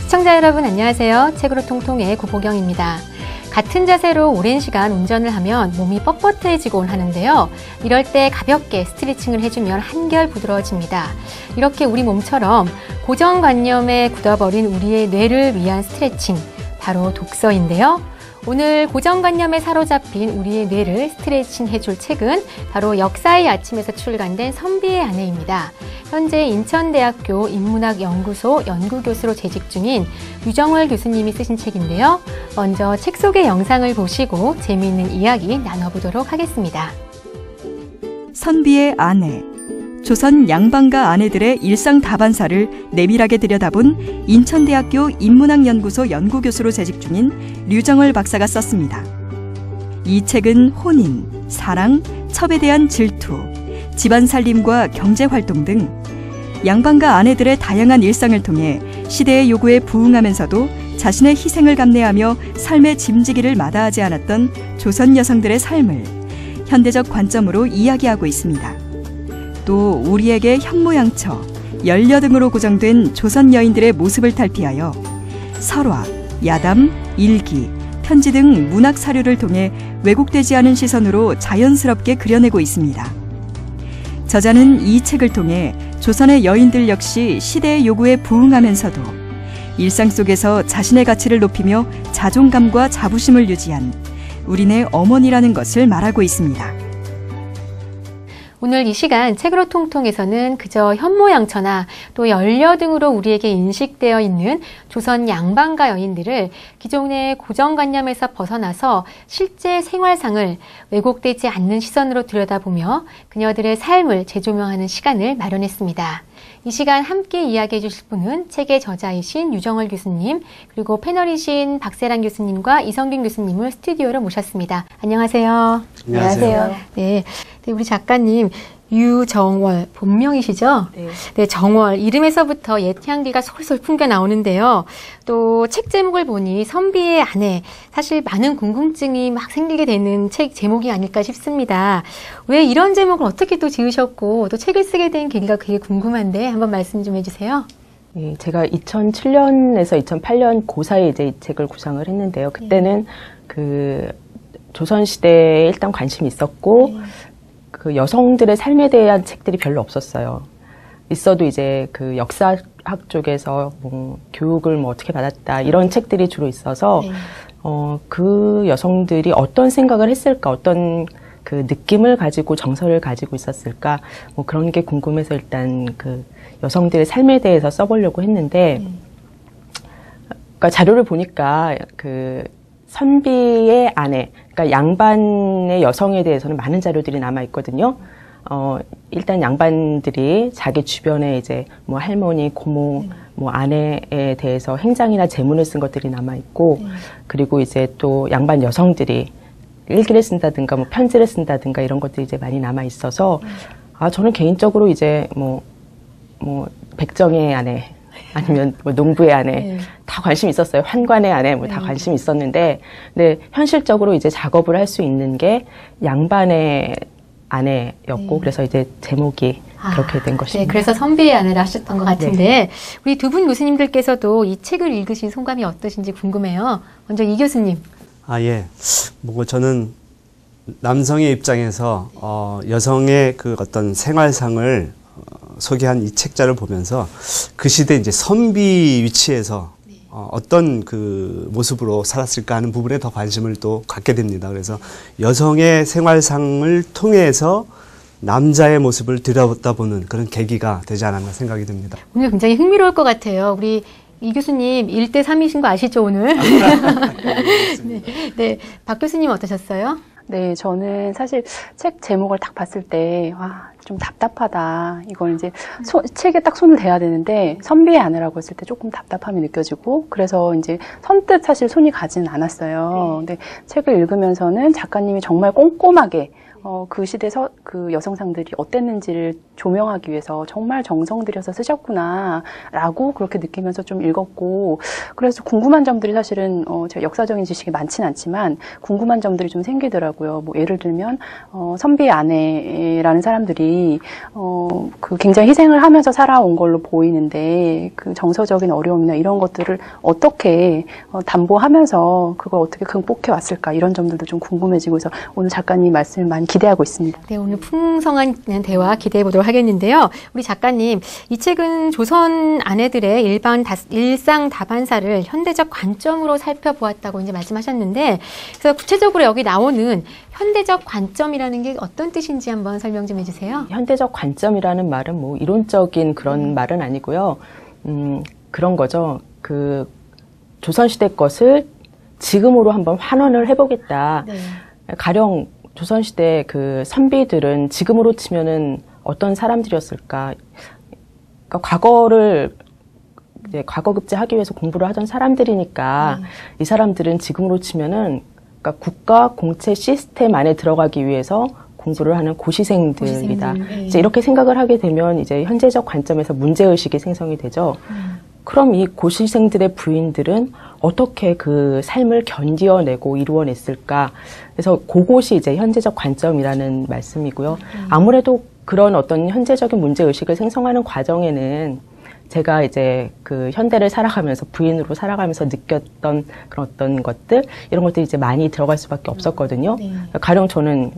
시청자 여러분 안녕하세요. 책으로 통통의 구보경입니다. 같은 자세로 오랜 시간 운전을 하면 몸이 뻣뻣해지곤 하는데요. 이럴 때 가볍게 스트레칭을 해주면 한결 부드러워집니다. 이렇게 우리 몸처럼 고정관념에 굳어버린 우리의 뇌를 위한 스트레칭, 바로 독서인데요. 오늘 고정관념에 사로잡힌 우리의 뇌를 스트레칭 해줄 책은 바로 역사의 아침에서 출간된 선비의 아내입니다. 현재 인천대학교 인문학연구소 연구교수로 재직 중인 유정월 교수님이 쓰신 책인데요. 먼저 책 속의 영상을 보시고 재미있는 이야기 나눠보도록 하겠습니다. 선비의 아내, 조선 양반가 아내들의 일상 다반사를 내밀하게 들여다본 인천대학교 인문학연구소 연구교수로 재직 중인 류정월 박사가 썼습니다. 이 책은 혼인, 사랑, 첩에 대한 질투, 집안 살림과 경제활동 등 양반가 아내들의 다양한 일상을 통해 시대의 요구에 부응하면서도 자신의 희생을 감내하며 삶의 짐지기를 마다하지 않았던 조선 여성들의 삶을 현대적 관점으로 이야기하고 있습니다. 또 우리에게 현모양처, 연려 등으로 고정된 조선 여인들의 모습을 탈피하여 설화, 야담, 일기, 편지 등 문학 사료를 통해 왜곡되지 않은 시선으로 자연스럽게 그려내고 있습니다. 저자는 이 책을 통해 조선의 여인들 역시 시대의 요구에 부응하면서도 일상 속에서 자신의 가치를 높이며 자존감과 자부심을 유지한 우리네 어머니라는 것을 말하고 있습니다. 오늘 이 시간 책으로 통통에서는 그저 현모양처나 또 연려 등으로 우리에게 인식되어 있는 조선 양반가 여인들을 기존의 고정관념에서 벗어나서 실제 생활상을 왜곡되지 않는 시선으로 들여다보며 그녀들의 삶을 재조명하는 시간을 마련했습니다. 이 시간 함께 이야기해 주실 분은 책의 저자이신 유정월 교수님, 그리고 패널이신 박세란 교수님과 이성균 교수님을 스튜디오로 모셨습니다. 안녕하세요. 안녕하세요. 네, 우리 작가님 유정월 본명이시죠? 네, 정월 이름에서부터 옛 향기가 솔솔 풍겨 나오는데요. 또 책 제목을 보니 선비의 아내, 사실 많은 궁금증이 막 생기게 되는 책 제목이 아닐까 싶습니다. 왜 이런 제목을 어떻게 또 지으셨고 또 책을 쓰게 된 계기가 되게 궁금한데 한번 말씀 좀 해주세요. 네, 제가 2007년에서 2008년 그 사이에 이제 이 책을 구상을 했는데요. 그때는 그 조선시대에 일단 관심이 있었고 그 여성들의 삶에 대한 책들이 별로 없었어요. 있어도 이제 그 역사학 쪽에서 뭐 교육을 뭐 어떻게 받았다 이런 책들이 주로 있어서 그 여성들이 어떤 생각을 했을까, 어떤 그 느낌을 가지고 정서를 가지고 있었을까, 뭐 그런 게 궁금해서 일단 그 여성들의 삶에 대해서 써보려고 했는데, 그러니까 자료를 보니까 그 선비의 아내, 그러니까 양반의 여성에 대해서는 많은 자료들이 남아 있거든요. 일단 양반들이 자기 주변에 이제 뭐 할머니, 고모, 뭐 아내에 대해서 행장이나 제문을 쓴 것들이 남아 있고, 그리고 이제 또 양반 여성들이 일기를 쓴다든가 뭐 편지를 쓴다든가 이런 것들이 이제 많이 남아 있어서, 저는 개인적으로 이제 뭐 백정의 아내, 아니면 뭐 농부의 아내, 다 관심이 있었어요. 환관의 아내, 뭐 다 관심이 있었는데, 근데 현실적으로 이제 작업을 할 수 있는 게 양반의 아내였고, 그래서 이제 제목이 그렇게 된 것입니다. 네, 그래서 선비의 아내를 하셨던 것 같은데, 우리 두 분 교수님들께서도 이 책을 읽으신 소감이 어떠신지 궁금해요. 먼저 이 교수님. 예. 뭐 저는 남성의 입장에서 여성의 그 어떤 생활상을 소개한 이 책자를 보면서 그 시대 이제 선비 위치에서 어떤 그 모습으로 살았을까 하는 부분에 더 관심을 또 갖게 됩니다. 그래서 여성의 생활상을 통해서 남자의 모습을 들여다보는 그런 계기가 되지 않았나 생각이 듭니다. 오늘 굉장히 흥미로울 것 같아요. 우리 이 교수님 1대 3이신 거 아시죠, 오늘? 네, 박 교수님 어떠셨어요? 네, 저는 사실 책 제목을 딱 봤을 때, 좀 답답하다. 이걸 이제 책에 딱 손을 대야 되는데, 선비의 아내라고 했을 때 조금 답답함이 느껴지고, 그래서 이제 선뜻 사실 손이 가지는 않았어요. 근데 책을 읽으면서는 작가님이 정말 꼼꼼하게 그 시대에서 그 여성상들이 어땠는지를 조명하기 위해서 정말 정성 들여서 쓰셨구나라고 그렇게 느끼면서 좀 읽었고, 그래서 궁금한 점들이 사실은 제가 역사적인 지식이 많지는 않지만 궁금한 점들이 좀 생기더라고요. 뭐 예를 들면 선비의 아내라는 사람들이 그 굉장히 희생을 하면서 살아온 걸로 보이는데 그 정서적인 어려움이나 이런 것들을 어떻게 담보하면서 그걸 어떻게 극복해 왔을까, 이런 점들도 좀 궁금해지고 해서 오늘 작가님 말씀을 많이 기대하고 있습니다. 네, 오늘 풍성한 대화 기대해 보도록 하겠는데요. 우리 작가님, 이 책은 조선 아내들의 일상 다반사를 현대적 관점으로 살펴보았다고 이제 말씀하셨는데, 그래서 구체적으로 여기 나오는 현대적 관점이라는 게 어떤 뜻인지 한번 설명 좀 해주세요. 현대적 관점이라는 말은 뭐 이론적인 그런 말은 아니고요. 그런 거죠. 그 조선시대 것을 지금으로 한번 환원을 해보겠다. 네. 가령 조선시대 그 선비들은 지금으로 치면은 어떤 사람들이었을까? 그러니까 과거를 이제 과거급제하기 위해서 공부를 하던 사람들이니까 이 사람들은 지금으로 치면은 그러니까 국가 공채 시스템 안에 들어가기 위해서 공부를 하는 고시생들이다. 이제 이렇게 생각을 하게 되면 이제 현재적 관점에서 문제의식이 생성이 되죠. 그럼 이 고시생들의 부인들은 어떻게 그 삶을 견디어내고 이루어냈을까? 그래서 그것이 이제 현재적 관점이라는 말씀이고요. 아무래도 그런 어떤 현재적인 문제의식을 생성하는 과정에는 제가 이제 그 현대를 살아가면서 부인으로 살아가면서 느꼈던 그런 어떤 것들, 이런 것들이 이제 많이 들어갈 수밖에 없었거든요. 네. 가령 저는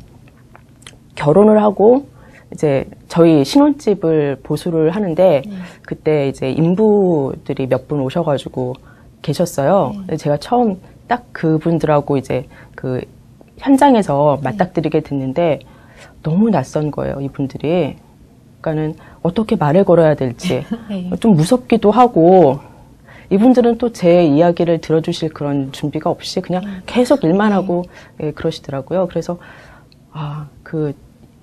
결혼을 하고 이제 저희 신혼집을 보수를 하는데 그때 이제 인부들이 몇 분 오셔가지고 계셨어요. 제가 처음 딱 그분들하고 이제 그 현장에서 맞닥뜨리게 됐는데 너무 낯선 거예요, 이분들이. 그러니까는 어떻게 말을 걸어야 될지 좀 무섭기도 하고, 이분들은 또 제 이야기를 들어주실 그런 준비가 없이 그냥 계속 일만 하고 그러시더라고요. 그래서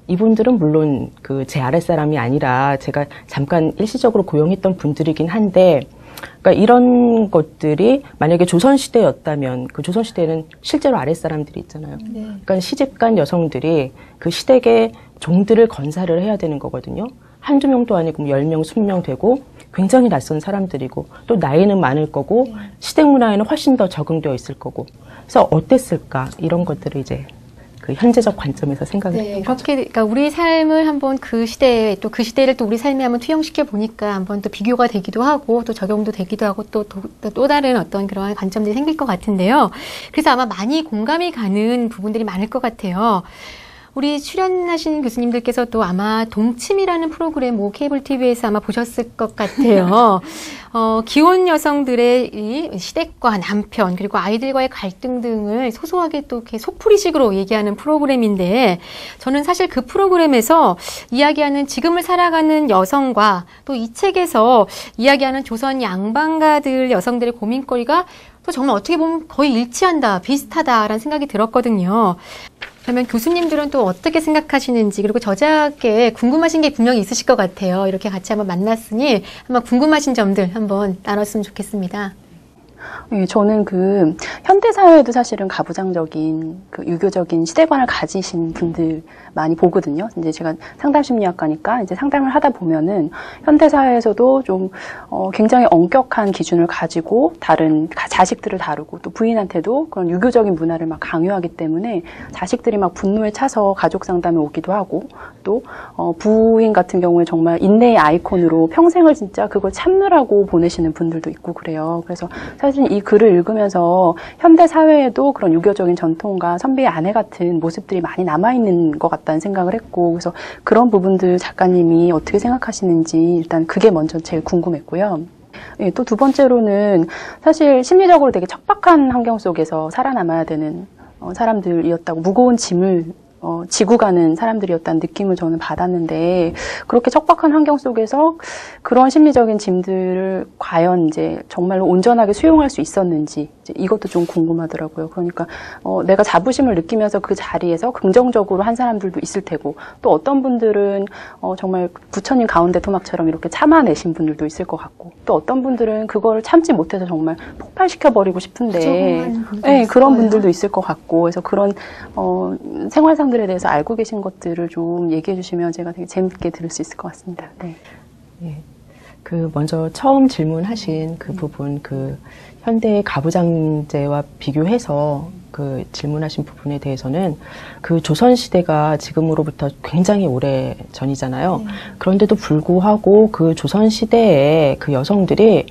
이분들은 물론 그 제 아랫사람이 아니라 제가 잠깐 일시적으로 고용했던 분들이긴 한데, 그러니까 이런 것들이 만약에 조선시대였다면 그 조선시대에는 실제로 아랫사람들이 있잖아요. 그러니까 시집간 여성들이 그 시댁의 종들을 건사를 해야 되는 거거든요. 한두 명도 아니고 10명, 20명 되고 굉장히 낯선 사람들이고 또 나이는 많을 거고 시댁 문화에는 훨씬 더 적응되어 있을 거고, 그래서 어땠을까, 이런 것들을 이제 그 현재적 관점에서 생각을 해요. 그렇게, 그러니까 우리 삶을 한번 그 시대에, 또 그 시대를 또 우리 삶에 한번 투영시켜 보니까 한번 또 비교가 되기도 하고 또 적용도 되기도 하고 또 다른 어떤 그러한 관점들이 생길 것 같은데요. 그래서 아마 많이 공감이 가는 부분들이 많을 것 같아요. 우리 출연하신 교수님들께서도 아마 동침이라는 프로그램 뭐 케이블 TV에서 아마 보셨을 것 같아요. 기혼 여성들의 이 시댁과 남편 그리고 아이들과의 갈등 등을 소소하게 또 이렇게 속풀이식으로 얘기하는 프로그램인데, 저는 사실 그 프로그램에서 이야기하는 지금을 살아가는 여성과 또 이 책에서 이야기하는 조선 양반가들 여성들의 고민거리가 또 정말 어떻게 보면 거의 일치한다, 비슷하다라는 생각이 들었거든요. 그러면 교수님들은 또 어떻게 생각하시는지, 그리고 저자께 궁금하신 게 분명히 있으실 것 같아요. 이렇게 같이 한번 만났으니 한번 궁금하신 점들 한번 나눴으면 좋겠습니다. 예, 저는 그 현대사회에도 사실은 가부장적인 그 유교적인 시대관을 가지신 분들 많이 보거든요. 이제 제가 상담심리학과니까 이제 상담을 하다 보면은 현대사회에서도 좀 굉장히 엄격한 기준을 가지고 다른 자식들을 다루고 또 부인한테도 그런 유교적인 문화를 막 강요하기 때문에 자식들이 막 분노에 차서 가족 상담에 오기도 하고, 또 부인 같은 경우에 정말 인내의 아이콘으로 평생을 진짜 그걸 참느라고 보내시는 분들도 있고 그래요. 그래서 사실 이 글을 읽으면서 현대 사회에도 그런 유교적인 전통과 선비의 아내 같은 모습들이 많이 남아있는 것 같다는 생각을 했고, 그래서 그런 부분들 작가님이 어떻게 생각하시는지 일단 그게 먼저 제일 궁금했고요. 예, 또 두 번째로는 사실 심리적으로 되게 척박한 환경 속에서 살아남아야 되는 사람들이었다고, 무거운 짐을 지고 가는 사람들이었다는 느낌을 저는 받았는데, 그렇게 척박한 환경 속에서 그런 심리적인 짐들을 과연 이제 정말로 온전하게 수용할 수 있었는지, 이제 이것도 좀 궁금하더라고요. 그러니까 내가 자부심을 느끼면서 그 자리에서 긍정적으로 한 사람들도 있을 테고, 또 어떤 분들은 정말 부처님 가운데 토막처럼 이렇게 참아내신 분들도 있을 것 같고, 또 어떤 분들은 그걸 참지 못해서 정말 폭발시켜버리고 싶은데, 네, 그런 분들도 있을 것 같고, 그래서 그런 생활상들에 대해서 대해서 알고 계신 것들을 좀 얘기해 주시면 제가 되게 재밌게 들을 수 있을 것 같습니다. 네. 예. 먼저 처음 질문하신 그 부분, 현대의 가부장제와 비교해서 질문하신 부분에 대해서는 조선시대가 지금으로부터 굉장히 오래 전이잖아요. 그런데도 불구하고 조선시대에 여성들이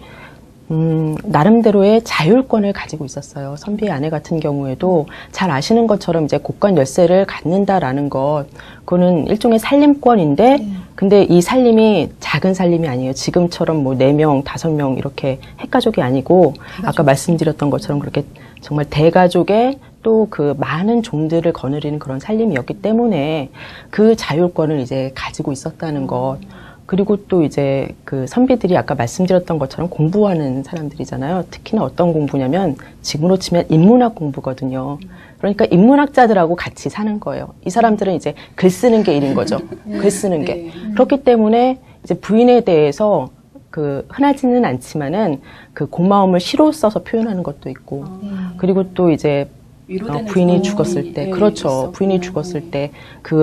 나름대로의 자율권을 가지고 있었어요. 선비의 아내 같은 경우에도 잘 아시는 것처럼 이제 곡간 열쇠를 갖는다라는 것, 그거는 일종의 살림권인데, 근데 이 살림이 작은 살림이 아니에요. 지금처럼 4명, 5명 이렇게 핵가족이 아니고, 아까 말씀드렸던 것처럼 그렇게 정말 대가족의 또 많은 종들을 거느리는 그런 살림이었기 때문에 그 자율권을 이제 가지고 있었다는 것. 그리고 또 이제 선비들이 아까 말씀드렸던 것처럼 공부하는 사람들이잖아요. 특히나 어떤 공부냐면 지금으로 치면 인문학 공부거든요. 그러니까 인문학자들하고 같이 사는 거예요. 이 사람들은 이제 글 쓰는 게 일인 거죠. 글 쓰는 게. 그렇기 때문에 이제 부인에 대해서 흔하지는 않지만은 고마움을 시로 써서 표현하는 것도 있고, 그리고 또 이제 부인이 죽었을 때, 그렇죠. 부인이 죽었을 때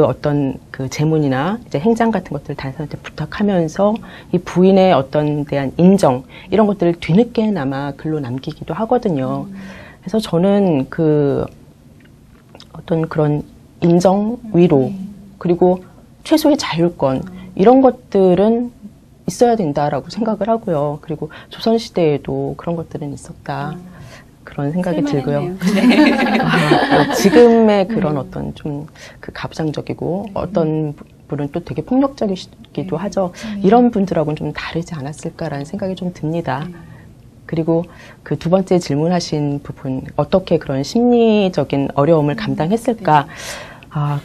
어떤 제문이나 이제 행장 같은 것들을 다른 사람한테 부탁하면서 이 부인의 어떤 대한 인정, 이런 것들을 뒤늦게나마 글로 남기기도 하거든요. 그래서 저는 어떤 그런 인정, 위로, 그리고 최소의 자율권, 이런 것들은 있어야 된다라고 생각을 하고요. 그리고 조선시대에도 그런 것들은 있었다. 그런 생각이 들고요. 지금의 그런 어떤 좀 가부장적이고 어떤 분은 또 되게 폭력적이기도 하죠. 이런 분들하고는 좀 다르지 않았을까라는 생각이 좀 듭니다. 그리고 두 번째 질문하신 부분, 어떻게 그런 심리적인 어려움을 감당했을까?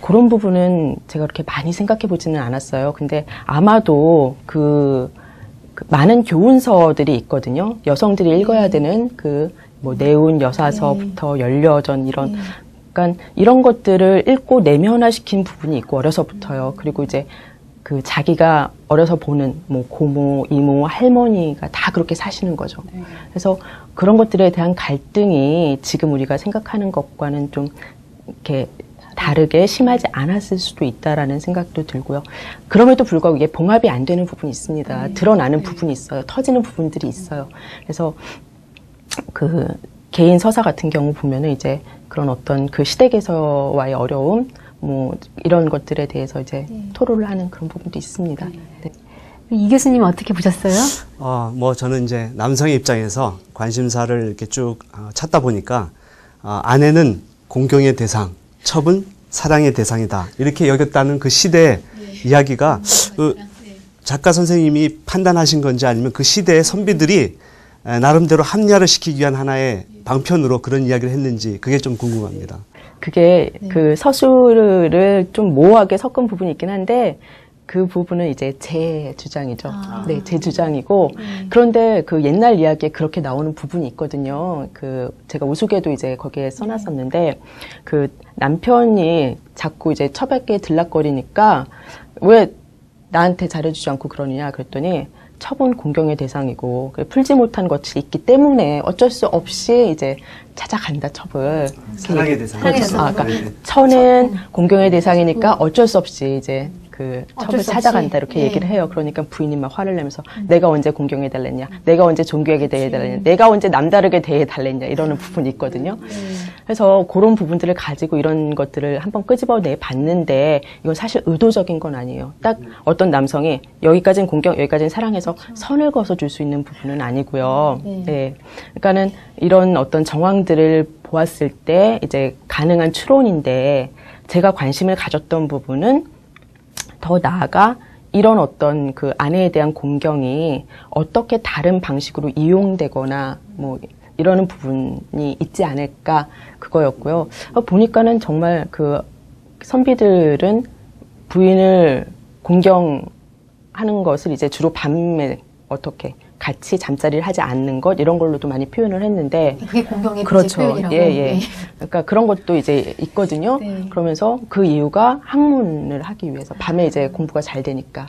그런 부분은 제가 그렇게 많이 생각해 보지는 않았어요. 근데 아마도 많은 교훈서들이 있거든요. 여성들이 읽어야 되는 내운 여사서부터 연려전 그러니까 이런 것들을 읽고 내면화시킨 부분이 있고, 어려서부터요. 그리고 이제 자기가 어려서 보는 고모, 이모, 할머니가 다 그렇게 사시는 거죠. 그래서 그런 것들에 대한 갈등이 지금 우리가 생각하는 것과는 좀 이렇게 다르게 심하지 않았을 수도 있다라는 생각도 들고요. 그럼에도 불구하고 이게 봉합이 안 되는 부분이 있습니다. 드러나는 부분이 있어요. 터지는 부분들이 있어요. 그래서 개인 서사 같은 경우 보면은 이제 그런 어떤 시댁에서와의 어려움, 이런 것들에 대해서 이제 토로를 하는 그런 부분도 있습니다. 네. 이 교수님은 어떻게 보셨어요? 저는 이제 남성의 입장에서 관심사를 이렇게 쭉 찾다 보니까, 아내는 공경의 대상, 첩은 사랑의 대상이다. 이렇게 여겼다는 시대의 이야기가 작가 선생님이 판단하신 건지, 아니면 시대의 선비들이 나름대로 합리화를 시키기 위한 하나의 방편으로 그런 이야기를 했는지, 그게 좀 궁금합니다. 그게 서술을 좀 모호하게 섞은 부분이 있긴 한데, 그 부분은 이제 제 주장이죠. 네, 제 주장이고, 그런데 옛날 이야기에 그렇게 나오는 부분이 있거든요. 제가 우스개도 이제 거기에 써놨었는데, 남편이 자꾸 이제 첩에게 들락거리니까, 왜 나한테 잘해주지 않고 그러느냐 그랬더니, 첩은 공경의 대상이고 풀지 못한 것이 있기 때문에 어쩔 수 없이 이제 찾아간다, 첩을. 사랑의 대상. 그러니까 처는 공경의 대상이니까 어쩔 수 없이 이제 첩을 찾아간다, 이렇게 얘기를 해요. 그러니까 부인이 막 화를 내면서 내가 언제 공경해달랬냐, 내가 언제 존귀하게 대해달랬냐, 내가 언제 남다르게 대해달랬냐, 이러는 부분이 있거든요. 그래서 그런 부분들을 가지고 이런 것들을 한번 끄집어내 봤는데, 이건 사실 의도적인 건 아니에요. 딱 어떤 남성이 여기까지는 공경, 여기까지는 사랑해서 선을 그어줄 수 있는 부분은 아니고요. 네. 그러니까는 이런 어떤 정황들을 보았을 때 이제 가능한 추론인데, 제가 관심을 가졌던 부분은 더 나아가 이런 어떤 아내에 대한 공경이 어떻게 다른 방식으로 이용되거나 이러는 부분이 있지 않을까, 그거였고요. 보니까는 정말 선비들은 부인을 공경하는 것을 이제 주로 밤에 어떻게 같이 잠자리를 하지 않는 것, 이런 걸로도 많이 표현을 했는데, 그게 공경의 그렇죠. 표현이라고. 예. 그러니까 그런 것도 이제 있거든요. 그러면서 그 이유가 학문을 하기 위해서, 밤에 이제 공부가 잘 되니까.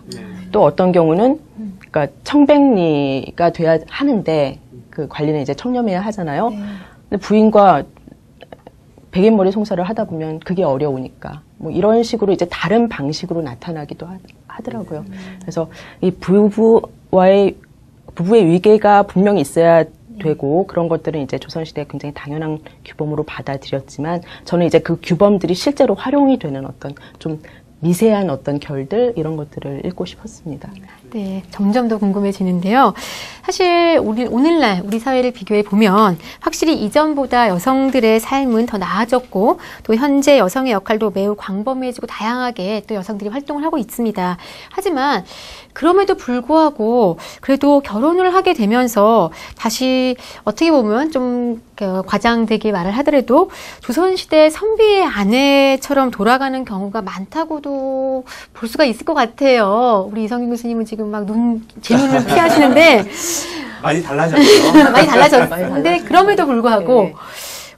또 어떤 경우는 그러니까 청백리가 돼야 하는데, 관리는 이제 청렴해야 하잖아요. 근데 부인과 백인머리 송사를 하다 보면 그게 어려우니까 뭐 이런 식으로 이제 다른 방식으로 나타나기도 하더라고요. 그래서 이 부부의 위계가 분명히 있어야 되고 그런 것들은 이제 조선시대에 굉장히 당연한 규범으로 받아들였지만 저는 이제 그 규범들이 실제로 활용이 되는 어떤 좀 미세한 어떤 결들 이런 것들을 읽고 싶었습니다. 네, 점점 더 궁금해지는데요. 사실 오늘날 우리 사회를 비교해 보면 확실히 이전보다 여성들의 삶은 더 나아졌고 또 현재 여성의 역할도 매우 광범위해지고 다양하게 또 여성들이 활동을 하고 있습니다. 하지만 그럼에도 불구하고 그래도 결혼을 하게 되면서 다시 어떻게 보면 좀 과장되게 말을 하더라도 조선시대 선비의 아내처럼 돌아가는 경우가 많다고도 볼 수가 있을 것 같아요. 우리 이성균 교수님은 지금 막 제 눈을 피하시는데 많이 달라졌죠. 많이 달라졌는데 그럼에도 불구하고 네.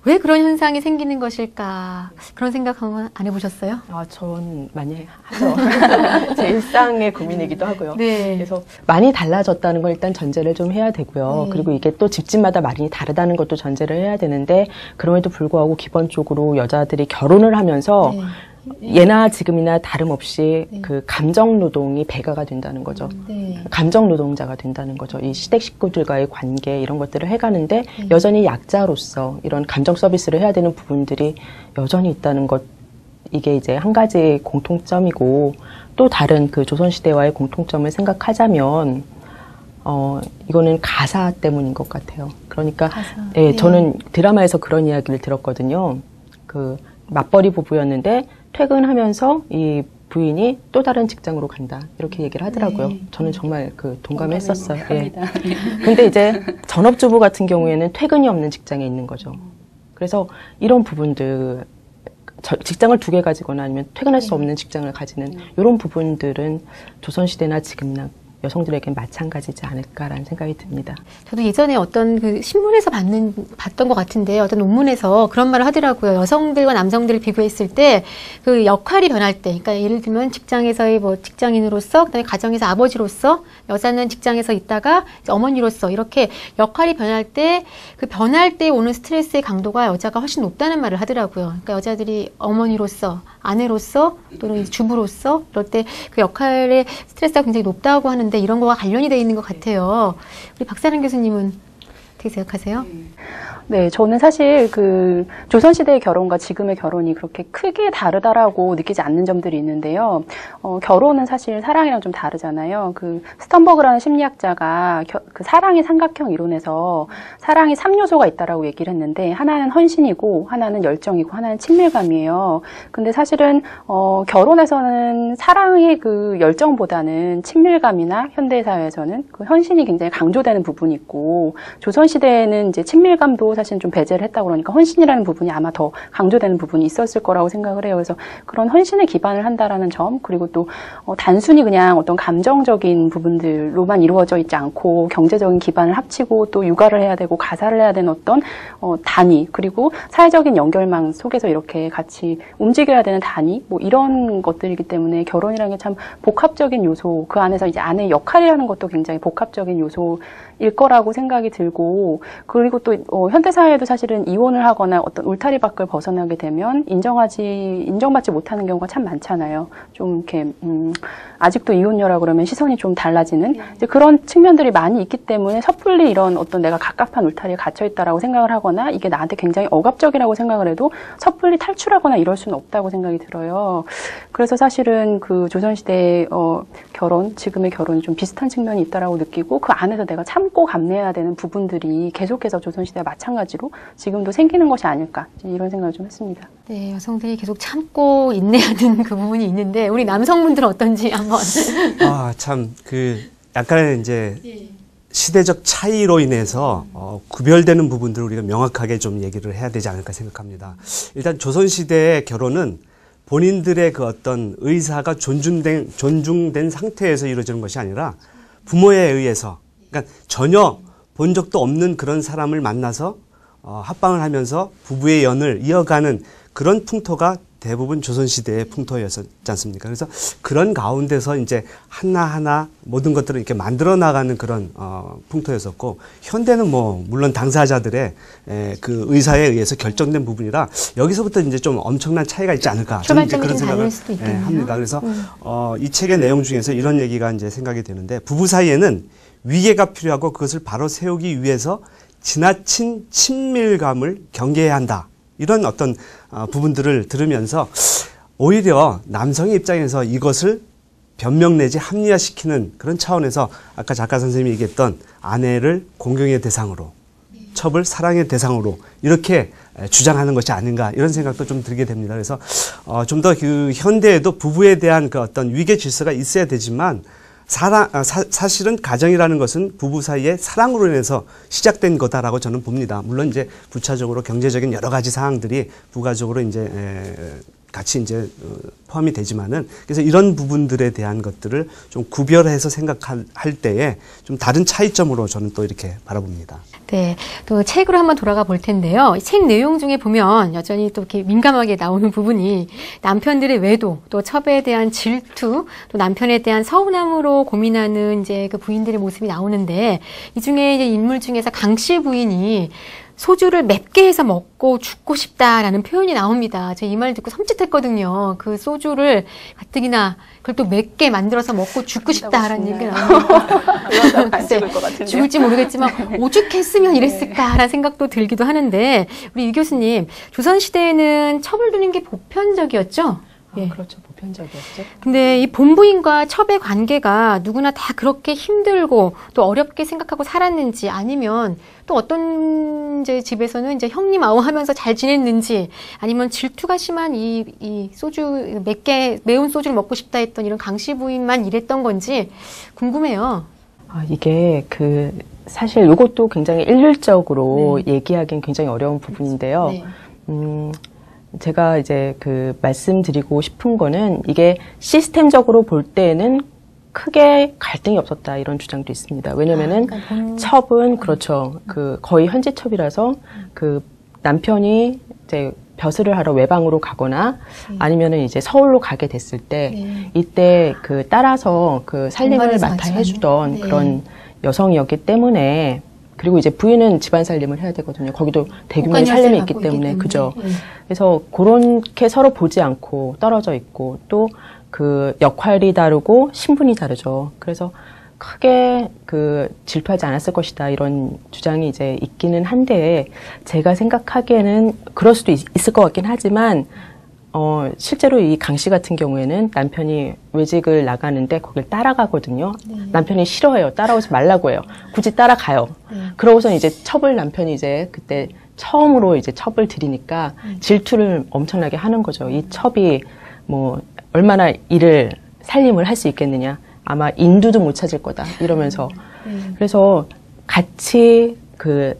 왜 그런 현상이 생기는 것일까? 그런 생각 한번 안 해보셨어요? 전 많이 하죠. 제 일상의 고민이기도 하고요. 네. 그래서 많이 달라졌다는 걸 일단 전제를 좀 해야 되고요. 네. 그리고 이게 또 집집마다 많이 다르다는 것도 전제를 해야 되는데 그럼에도 불구하고 기본적으로 여자들이 결혼을 하면서 네. 예나 지금이나 다름없이 네. 그 감정 노동이 배가가 된다는 거죠. 네. 감정 노동자가 된다는 거죠. 이 시댁 식구들과의 관계 이런 것들을 해가는데 네. 여전히 약자로서 이런 감정 서비스를 해야 되는 부분들이 여전히 있다는 것 이게 이제 한 가지 공통점이고 또 다른 그 조선시대와의 공통점을 생각하자면 이거는 가사 때문인 것 같아요. 그러니까 예, 네. 저는 드라마에서 그런 이야기를 들었거든요. 그 맞벌이 부부였는데 퇴근하면서 이 부인이 또 다른 직장으로 간다 이렇게 얘기를 하더라고요. 네. 저는 정말 그 동감했었어요. 예. 합니다. 근데 이제 전업주부 같은 경우에는 퇴근이 없는 직장에 있는 거죠. 그래서 이런 부분들 직장을 2개 가지거나 아니면 퇴근할 수 없는 직장을 가지는 이런 부분들은 조선시대나 지금이나 여성들에게 마찬가지지 않을까라는 생각이 듭니다. 저도 예전에 어떤 그 신문에서 봤던 것 같은데 어떤 논문에서 그런 말을 하더라고요. 여성들과 남성들을 비교했을 때 그 역할이 변할 때, 그러니까 예를 들면 직장에서의 뭐 직장인으로서, 그다음에 가정에서 아버지로서, 여자는 직장에서 있다가 이제 어머니로서 이렇게 역할이 변할 때 그 변할 때 오는 스트레스의 강도가 여자가 훨씬 높다는 말을 하더라고요. 그러니까 여자들이 어머니로서, 아내로서 또는 주부로서 이럴 때 그 역할의 스트레스가 굉장히 높다고 하는데 이런 거와 관련이 돼 있는 것 같아요. 우리 박사랑 교수님은 어떻게 생각하세요? 네, 저는 사실 그 조선시대의 결혼과 지금의 결혼이 그렇게 크게 다르다라고 느끼지 않는 점들이 있는데요. 결혼은 사실 사랑이랑 좀 다르잖아요. 그 스턴버그라는 심리학자가 그 사랑의 삼각형 이론에서 사랑이 3요소가 있다라고 얘기를 했는데 하나는 헌신이고 하나는 열정이고 하나는 친밀감이에요. 근데 사실은 결혼에서는 사랑의 그 열정보다는 친밀감이나 현대사회에서는 그 헌신이 굉장히 강조되는 부분이 있고 조선시대에는 이제 친밀감도 사실 좀 배제를 했다고 그러니까 헌신이라는 부분이 아마 더 강조되는 부분이 있었을 거라고 생각을 해요. 그래서 그런 헌신에 기반을 한다라는 점, 그리고 또 단순히 그냥 어떤 감정적인 부분들로만 이루어져 있지 않고 경제적인 기반을 합치고 또 육아를 해야 되고 가사를 해야 되는 어떤 단위, 그리고 사회적인 연결망 속에서 이렇게 같이 움직여야 되는 단위, 뭐 이런 것들이기 때문에 결혼이라는 게 참 복합적인 요소, 그 안에서 이제 아내의 역할이라는 것도 굉장히 복합적인 요소일 거라고 생각이 들고, 그리고 또 현대사회에도 사실은 이혼을 하거나 어떤 울타리 밖을 벗어나게 되면 인정받지 못하는 경우가 참 많잖아요. 좀 이렇게 아직도 이혼녀라 그러면 시선이 좀 달라지는 이제 그런 측면들이 많이 있기 때문에 섣불리 이런 어떤 내가 갑갑한 울타리에 갇혀 있다라고 생각을 하거나 이게 나한테 굉장히 억압적이라고 생각을 해도 섣불리 탈출하거나 이럴 수는 없다고 생각이 들어요. 그래서 사실은 그 조선시대의 결혼, 지금의 결혼이 좀 비슷한 측면이 있다라고 느끼고 그 안에서 내가 참고 감내해야 되는 부분들이 계속해서 조선시대와 마찬가지로 지금도 생기는 것이 아닐까 이런 생각을 좀 했습니다. 네, 여성들이 계속 참고 인내해야 되는 그 부분이 있는데 우리 남성분들은 어떤지 한번. 참 약간의 이제 시대적 차이로 인해서 구별되는 부분들을 우리가 명확하게 좀 얘기를 해야 되지 않을까 생각합니다. 일단 조선시대의 결혼은 본인들의 그 어떤 의사가 존중된 상태에서 이루어지는 것이 아니라 부모에 의해서, 그러니까 전혀 본 적도 없는 그런 사람을 만나서 합방을 하면서 부부의 연을 이어가는 그런 풍토가 대부분 조선시대의 풍토였지 않습니까? 그래서 그런 가운데서 이제 하나하나 모든 것들을 이렇게 만들어 나가는 그런 풍토였었고, 현대는 뭐 물론 당사자들의 그 의사에 의해서 결정된 부분이라 여기서부터 이제 좀 엄청난 차이가 있지 않을까, 저는 이제 그런 생각을 합니다. 그래서 이 책의 내용 중에서 이런 얘기가 이제 생각이 되는데, 부부 사이에는 위계가 필요하고 그것을 바로 세우기 위해서 지나친 친밀감을 경계해야 한다. 이런 어떤 부분들을 들으면서 오히려 남성의 입장에서 이것을 변명 내지 합리화시키는 그런 차원에서 아까 작가 선생님이 얘기했던 아내를 공경의 대상으로, 첩을 사랑의 대상으로 이렇게 주장하는 것이 아닌가, 이런 생각도 좀 들게 됩니다. 그래서 좀 더 그 현대에도 부부에 대한 그 어떤 위계 질서가 있어야 되지만, 사실은 가정이라는 것은 부부 사이의 사랑으로 인해서 시작된 거다라고 저는 봅니다. 물론 이제 부차적으로 경제적인 여러 가지 사항들이 부가적으로 이제 같이 이제 포함이 되지만은, 그래서 이런 부분들에 대한 것들을 좀 구별해서 생각할 때에 좀 다른 차이점으로 저는 또 이렇게 바라봅니다. 네, 또 책으로 한번 돌아가 볼 텐데요. 책 내용 중에 보면 여전히 또 이렇게 민감하게 나오는 부분이 남편들의 외도, 또 첩에 대한 질투, 또 남편에 대한 서운함으로 고민하는 이제 그 부인들의 모습이 나오는데, 이 중에 이제 인물 중에서 강씨 부인이 소주를 맵게 해서 먹고 죽고 싶다라는 표현이 나옵니다. 제가 이 말 듣고 섬찟했거든요. 그 소주를 가뜩이나 그걸 또 맵게 만들어서 먹고 죽고 싶다라는 얘기가 나옵니다. 죽을지 모르겠지만 오죽했으면 이랬을까라는 생각도 들기도 하는데, 우리 유 교수님, 조선시대에는 첩을 두는 게 보편적이었죠? 예. 그렇죠. 보편적이었죠. 근데 이 본부인과 첩의 관계가 누구나 다 그렇게 힘들고 또 어렵게 생각하고 살았는지, 아니면 또 어떤 이제 집에서는 이제 형님 아우 하면서 잘 지냈는지, 아니면 질투가 심한 이 소주, 매운 소주를 먹고 싶다 했던 이런 강씨 부인만 이랬던 건지 궁금해요. 이게 사실 이것도 굉장히 일률적으로 얘기하기는 굉장히 어려운 부분인데요. 네. 제가 이제 말씀드리고 싶은 거는, 이게 시스템적으로 볼 때에는 크게 갈등이 없었다, 이런 주장도 있습니다. 왜냐면은 첩은 그렇죠. 거의 현지 첩이라서 남편이 이제 벼슬을 하러 외방으로 가거나 아니면은 이제 서울로 가게 됐을 때 이때 따라서 살림을 맡아 해주던 그런 여성이었기 때문에, 그리고 이제 부인은 집안 살림을 해야 되거든요. 거기도 대규모의 살림이 있기 때문에. 그죠. 그래서 그렇게 서로 보지 않고 떨어져 있고, 또 역할이 다르고 신분이 다르죠. 그래서 크게 질투하지 않았을 것이다, 이런 주장이 이제 있기는 한데, 제가 생각하기에는 그럴 수도 있을 것 같긴 하지만, 실제로 이 강씨 같은 경우에는 남편이 외직을 나가는데 거길 따라가거든요. 남편이 싫어해요. 따라오지 말라고 해요. 굳이 따라가요. 그러고선 이제 첩을 남편이 이제 그때 처음으로 이제 첩을 들이니까 질투를 엄청나게 하는 거죠. 이 첩이 뭐 얼마나 살림을 할 수 있겠느냐. 아마 인두도 못 찾을 거다, 이러면서. 그래서 같이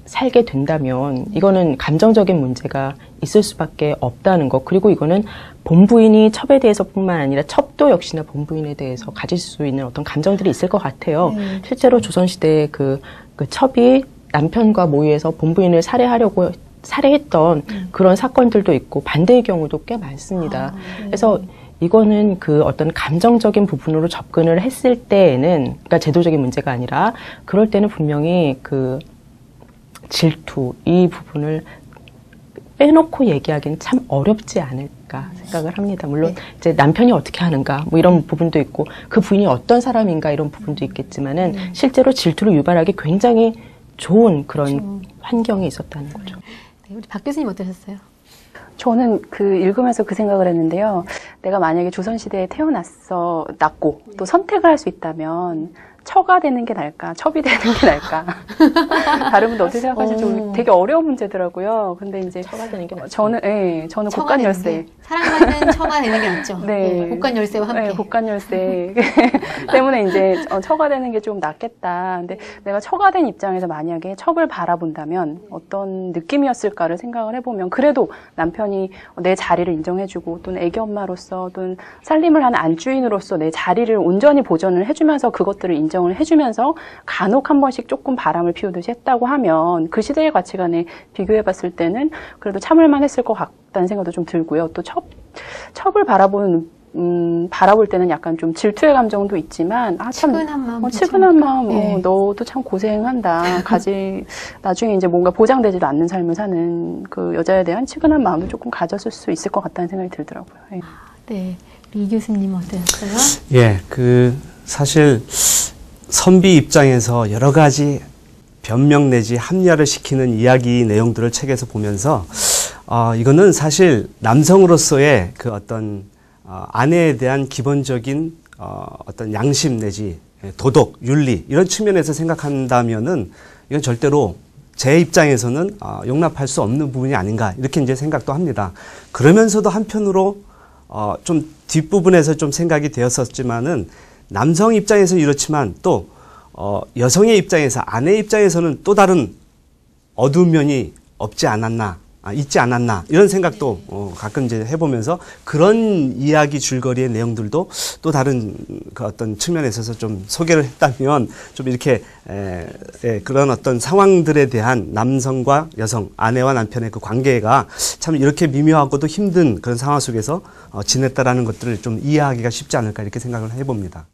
살게 된다면 이거는 감정적인 문제가 있을 수밖에 없다는 거. 그리고 이거는 본부인이 첩에 대해서뿐만 아니라 첩도 역시나 본부인에 대해서 가질 수 있는 어떤 감정들이 있을 것 같아요. 실제로 조선시대에 첩이 남편과 모의해서 본부인을 살해했던 그런 사건들도 있고, 반대의 경우도 꽤 많습니다. 그래서 이거는 어떤 감정적인 부분으로 접근을 했을 때에는, 그러니까 제도적인 문제가 아니라, 그럴 때는 분명히 질투, 이 부분을 빼놓고 얘기하기는 참 어렵지 않을까 생각을 합니다. 물론 이제 남편이 어떻게 하는가 뭐 이런 부분도 있고, 그 부인이 어떤 사람인가 이런 부분도 있겠지만은 실제로 질투를 유발하기 굉장히 좋은 그런 환경이 있었다는 거죠. 네, 우리 박 교수님 어떠셨어요? 저는 읽으면서 그 생각을 했는데요. 내가 만약에 조선시대에 났고 또 선택을 할 수 있다면 처가 되는 게 나을까, 첩이 되는 게 나을까. 다른 분들 어떻게 생각하실지 되게 어려운 문제더라고요. 근데 이제 처가 되는 게 낫죠. 저는 곡간 열쇠. 사랑받는 처가 되는 게 낫죠. 네. 곡간 열쇠와 함께. 네, 곡간 열쇠 때문에 이제 처가 되는 게 좀 낫겠다. 근데 내가 처가 된 입장에서 만약에 첩을 바라본다면 어떤 느낌이었을까를 생각을 해보면, 그래도 남편이 내 자리를 인정해주고, 또는 애기 엄마로서, 또는 살림을 하는 안주인으로서 내 자리를 온전히 보전을 해주면서, 그것들을 인정을 해주면서 간혹 한 번씩 조금 바람을 피우듯이 했다고 하면, 그 시대의 가치관에 비교해봤을 때는 그래도 참을만 했을 것 같다는 생각도 좀 들고요. 또 첩을 바라볼 때는 약간 좀 질투의 감정도 있지만, 측은한 마음. 측은한 마음, 네. 너도 참 고생한다. 나중에 이제 뭔가 보장되지도 않는 삶을 사는 그 여자에 대한 측은한 마음도 조금 가졌을 수 있을 것 같다는 생각이 들더라고요. 예. 네. 이 교수님 어떠셨어요? 예, 사실 선비 입장에서 여러 가지 변명 내지 합리화를 시키는 이야기 내용들을 책에서 보면서, 이거는 사실 남성으로서의 그 어떤 아내에 대한 기본적인 어떤 양심 내지 도덕, 윤리 이런 측면에서 생각한다면은 이건 절대로 제 입장에서는 용납할 수 없는 부분이 아닌가 이렇게 이제 생각도 합니다. 그러면서도 한편으로 좀 뒷부분에서 좀 생각이 되었었지만은 남성 입장에서는 이렇지만 또 여성의 입장에서 아내 입장에서는 또 다른 어두운 면이 없지 않았나, 있지 않았나 이런 생각도 가끔 이제 해보면서 그런 이야기 줄거리의 내용들도 또 다른 그 어떤 측면에 있어서 좀 소개를 했다면 좀 이렇게 그런 어떤 상황들에 대한 남성과 여성, 아내와 남편의 그 관계가 참 이렇게 미묘하고도 힘든 그런 상황 속에서 지냈다라는 것들을 좀 이해하기가 쉽지 않을까 이렇게 생각을 해봅니다.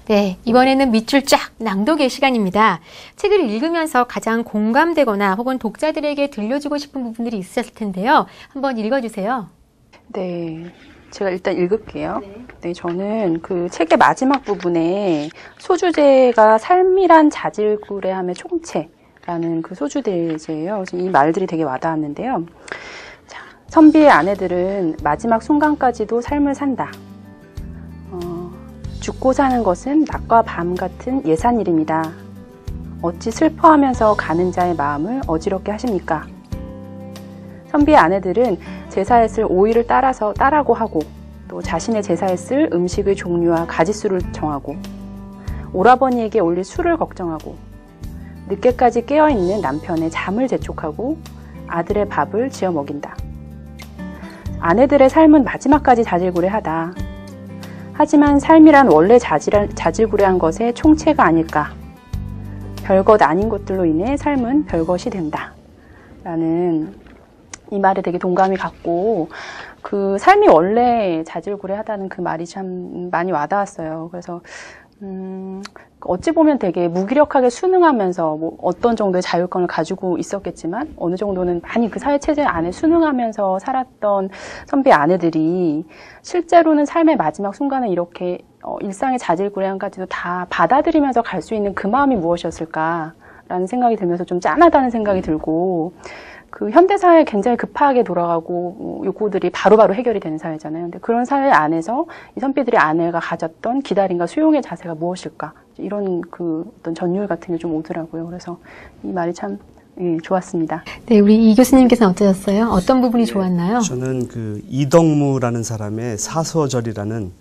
네, 이번에는 밑줄 쫙 낭독의 시간입니다. 책을 읽으면서 가장 공감되거나 혹은 독자들에게 들려주고 싶은 부분들이 있었을 텐데요. 한번 읽어주세요. 네. 제가 일단 읽을게요. 네, 저는 그 책의 마지막 부분에 소주제가 삶이란 자질구레함의 총체라는 그 소주제예요. 이 말들이 되게 와닿았는데요. 자, 선비의 아내들은 마지막 순간까지도 삶을 산다. 죽고 사는 것은 낮과 밤 같은 예산 일입니다. 어찌 슬퍼하면서 가는 자의 마음을 어지럽게 하십니까? 선비의 아내들은 제사에 쓸 오이를 따라고 하고 또 자신의 제사에 쓸 음식의 종류와 가짓수를 정하고 오라버니에게 올릴 술을 걱정하고 늦게까지 깨어있는 남편의 잠을 재촉하고 아들의 밥을 지어 먹인다. 아내들의 삶은 마지막까지 자질구레하다. 하지만 삶이란 원래 자질구레한 것의 총체가 아닐까. 별것 아닌 것들로 인해 삶은 별것이 된다. 라는 이 말에 되게 동감이 갔고, 그 삶이 원래 자질구레하다는 그 말이 참 많이 와닿았어요. 그래서 어찌 보면 되게 무기력하게 순응하면서 뭐 어떤 정도의 자율권을 가지고 있었겠지만 어느 정도는 많이 그 사회체제 안에 순응하면서 살았던 선비 아내들이 실제로는 삶의 마지막 순간에 이렇게 일상의 자질구레함까지도 다 받아들이면서 갈 수 있는 그 마음이 무엇이었을까라는 생각이 들면서 좀 짠하다는 생각이 들고, 그 현대사회에 굉장히 급하게 돌아가고 욕구들이 바로바로 해결이 되는 사회잖아요. 근데 그런 사회 안에서 이 선비들의 아내가 가졌던 기다림과 수용의 자세가 무엇일까? 이런 그 어떤 전율 같은 게 좀 오더라고요. 그래서 이 말이 참 좋았습니다. 네, 우리 이 교수님께서는 어떠셨어요? 어떤 부분이 좋았나요? 저는 그 이덕무라는 사람의 사소절이라는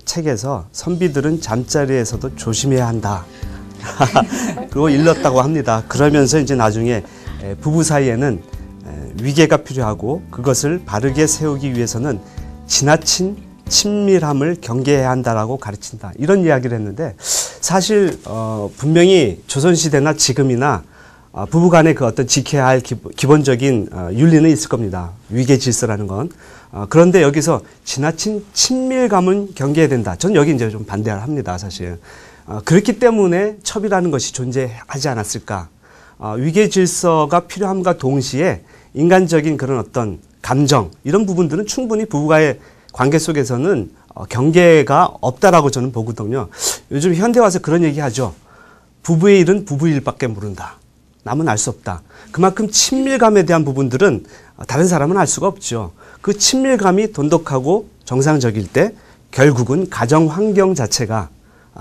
책에서 선비들은 잠자리에서도 조심해야 한다. 그거 일렀다고 합니다. 그러면서 이제 나중에 부부 사이에는 위계가 필요하고 그것을 바르게 세우기 위해서는 지나친 친밀함을 경계해야 한다라고 가르친다. 이런 이야기를 했는데 사실 분명히 조선시대나 지금이나 부부간의 그 어떤 지켜야 할 기본적인 윤리는 있을 겁니다. 위계 질서라는 건. 그런데 여기서 지나친 친밀감은 경계해야 된다. 전 여기 이제 좀 반대를 합니다. 사실. 그렇기 때문에 첩이라는 것이 존재하지 않았을까. 위계 질서가 필요함과 동시에 인간적인 그런 어떤 감정 이런 부분들은 충분히 부부와의 관계 속에서는 경계가 없다라고 저는 보거든요. 요즘 현대 와서 그런 얘기하죠. 부부의 일은 부부 일밖에 모른다. 남은 알 수 없다. 그만큼 친밀감에 대한 부분들은 다른 사람은 알 수가 없죠. 그 친밀감이 돈독하고 정상적일 때 결국은 가정 환경 자체가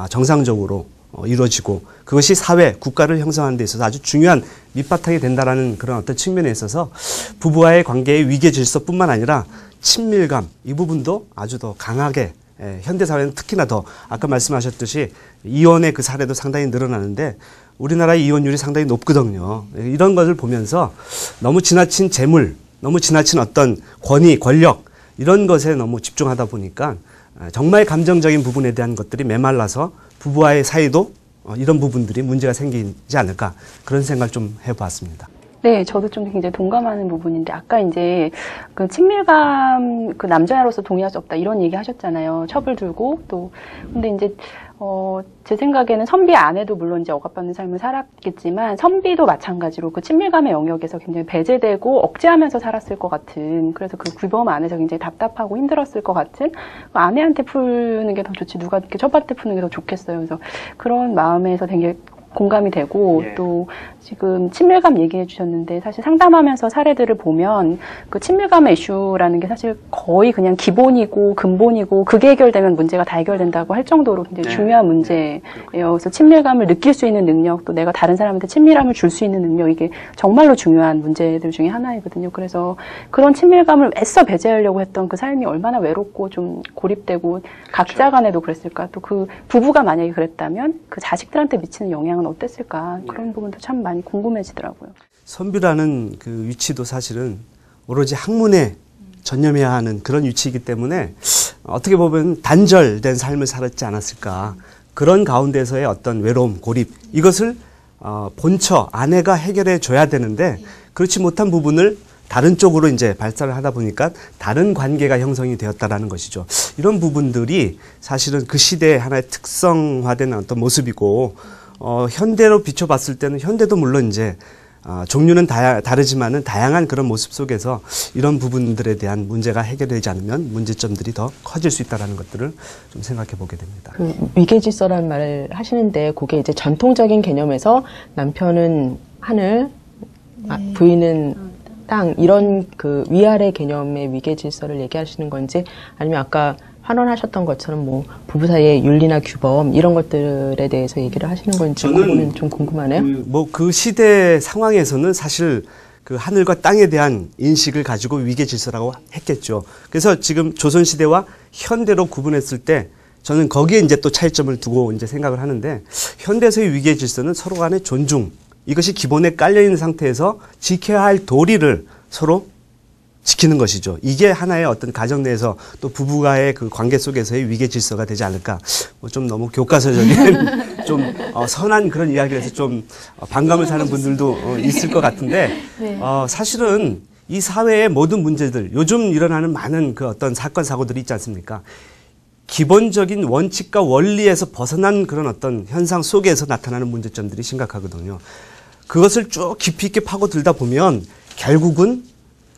정상적으로 이루어지고 그것이 사회, 국가를 형성하는 데 있어서 아주 중요한 밑바탕이 된다라는 그런 어떤 측면에 있어서 부부와의 관계의 위계 질서뿐만 아니라 친밀감 이 부분도 아주 더 강하게 현대사회는 특히나 더 아까 말씀하셨듯이 이혼의 그 사례도 상당히 늘어나는데 우리나라의 이혼율이 상당히 높거든요. 이런 것을 보면서 너무 지나친 재물, 너무 지나친 어떤 권위, 권력 이런 것에 너무 집중하다 보니까 정말 감정적인 부분에 대한 것들이 메말라서 부부와의 사이도 이런 부분들이 문제가 생기지 않을까 그런 생각을 좀 해보았습니다. 네, 저도 좀 굉장히 동감하는 부분인데, 아까 이제 그 친밀감, 그 남자로서 동의할 수 없다, 이런 얘기 하셨잖아요. 첩을 들고, 또. 근데 이제, 제 생각에는 선비 안에도 물론 이제 억압받는 삶을 살았겠지만, 선비도 마찬가지로 그 친밀감의 영역에서 굉장히 배제되고 억제하면서 살았을 것 같은, 그래서 그 규범 안에서 굉장히 답답하고 힘들었을 것 같은, 아내한테 푸는 게 더 좋지, 누가 이렇게 첩한테 푸는 게 더 좋겠어요. 그래서 그런 마음에서 되게 공감이 되고, 또 지금 친밀감 얘기해 주셨는데, 사실 상담하면서 사례들을 보면 그 친밀감의 이슈라는 게 사실 거의 그냥 기본이고 근본이고, 그게 해결되면 문제가 다 해결된다고 할 정도로 굉장히 중요한 문제예요. 그래서 친밀감을 느낄 수 있는 능력, 또 내가 다른 사람한테 친밀함을 줄 수 있는 능력, 이게 정말로 중요한 문제들 중에 하나이거든요. 그래서 그런 친밀감을 애써 배제하려고 했던 그 삶이 얼마나 외롭고 좀 고립되고, 각자 간에도 그랬을까, 또 그 부부가 만약에 그랬다면 그 자식들한테 미치는 영향은 어땠을까, 그런 부분도 참 많이 궁금해지더라고요. 선비라는 그 위치도 사실은 오로지 학문에 전념해야 하는 그런 위치이기 때문에 어떻게 보면 단절된 삶을 살았지 않았을까. 그런 가운데서의 어떤 외로움, 고립, 이것을 본처, 아내가 해결해 줘야 되는데, 그렇지 못한 부분을 다른 쪽으로 이제 발달을 하다 보니까 다른 관계가 형성이 되었다라는 것이죠. 이런 부분들이 사실은 그 시대의 하나의 특성화된 어떤 모습이고, 현대로 비춰봤을 때는 현대도 물론 이제 종류는 다르지만은 다양한 그런 모습 속에서 이런 부분들에 대한 문제가 해결되지 않으면 문제점들이 더 커질 수 있다라는 것들을 좀 생각해 보게 됩니다. 그 위계질서라는 말을 하시는데, 그게 이제 전통적인 개념에서 남편은 하늘, 부인은 땅, 이런 그 위아래 개념의 위계질서를 얘기하시는 건지, 아니면 아까 환원하셨던 것처럼 뭐 부부 사이의 윤리나 규범, 이런 것들에 대해서 얘기를 하시는 건지, 그거는 좀 궁금하네요. 그 시대 상황에서는 사실 그 하늘과 땅에 대한 인식을 가지고 위계 질서라고 했겠죠. 그래서 지금 조선 시대와 현대로 구분했을 때 저는 거기에 이제 또 차이점을 두고 이제 생각을 하는데, 현대에서의 위계 질서는 서로 간의 존중, 이것이 기본에 깔려 있는 상태에서 지켜야 할 도리를 서로 지키는 것이죠. 이게 하나의 어떤 가정 내에서 또 부부와의 그 관계 속에서의 위계 질서가 되지 않을까. 좀 너무 교과서적인 좀 선한 그런 이야기를 해서 좀 반감을 사는 분들도 있을 것 같은데, 사실은 이 사회의 모든 문제들, 요즘 일어나는 많은 그 어떤 사건 사고들이 있지 않습니까? 기본적인 원칙과 원리에서 벗어난 그런 어떤 현상 속에서 나타나는 문제점들이 심각하거든요. 그것을 쭉 깊이 있게 파고들다 보면 결국은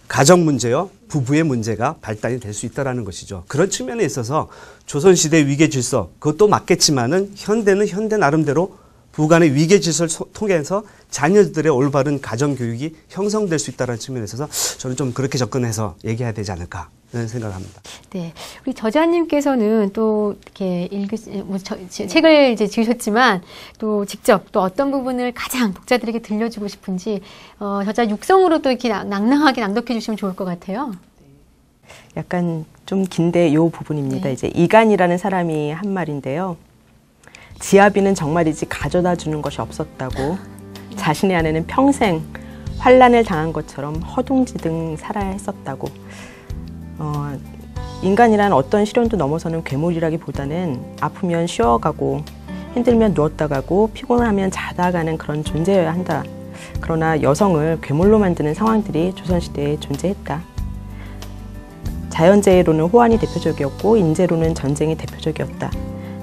가정 문제요, 부부의 문제가 발단이 될 수 있다는 것이죠. 그런 측면에 있어서 조선시대 위계 질서, 그것도 맞겠지만은 현대는 현대 나름대로 부부간의 위계 질서를 통해서 자녀들의 올바른 가정 교육이 형성될 수 있다는 측면에 있어서 저는 좀 그렇게 접근해서 얘기해야 되지 않을까 는 생각을 합니다. 네, 우리 저자님께서는 또 이렇게 책을 이제 지으셨지만 또 직접 또 어떤 부분을 가장 독자들에게 들려주고 싶은지 저자 육성으로 또 이렇게 낭낭하게 낭독해 주시면 좋을 것 같아요. 약간 좀 긴데 요 부분입니다. 네. 이제 이간이라는 사람이 한 말인데요. 지아비는 정말이지 가져다 주는 것이 없었다고, 자신의 아내는 평생 환난을 당한 것처럼 허둥지둥 살아야 했었다고. 인간이란 어떤 시련도 넘어서는 괴물이라기보다는 아프면 쉬어가고, 힘들면 누웠다 가고, 피곤하면 자다 가는 그런 존재여야 한다. 그러나 여성을 괴물로 만드는 상황들이 조선시대에 존재했다. 자연재해로는 호환이 대표적이었고, 인재로는 전쟁이 대표적이었다.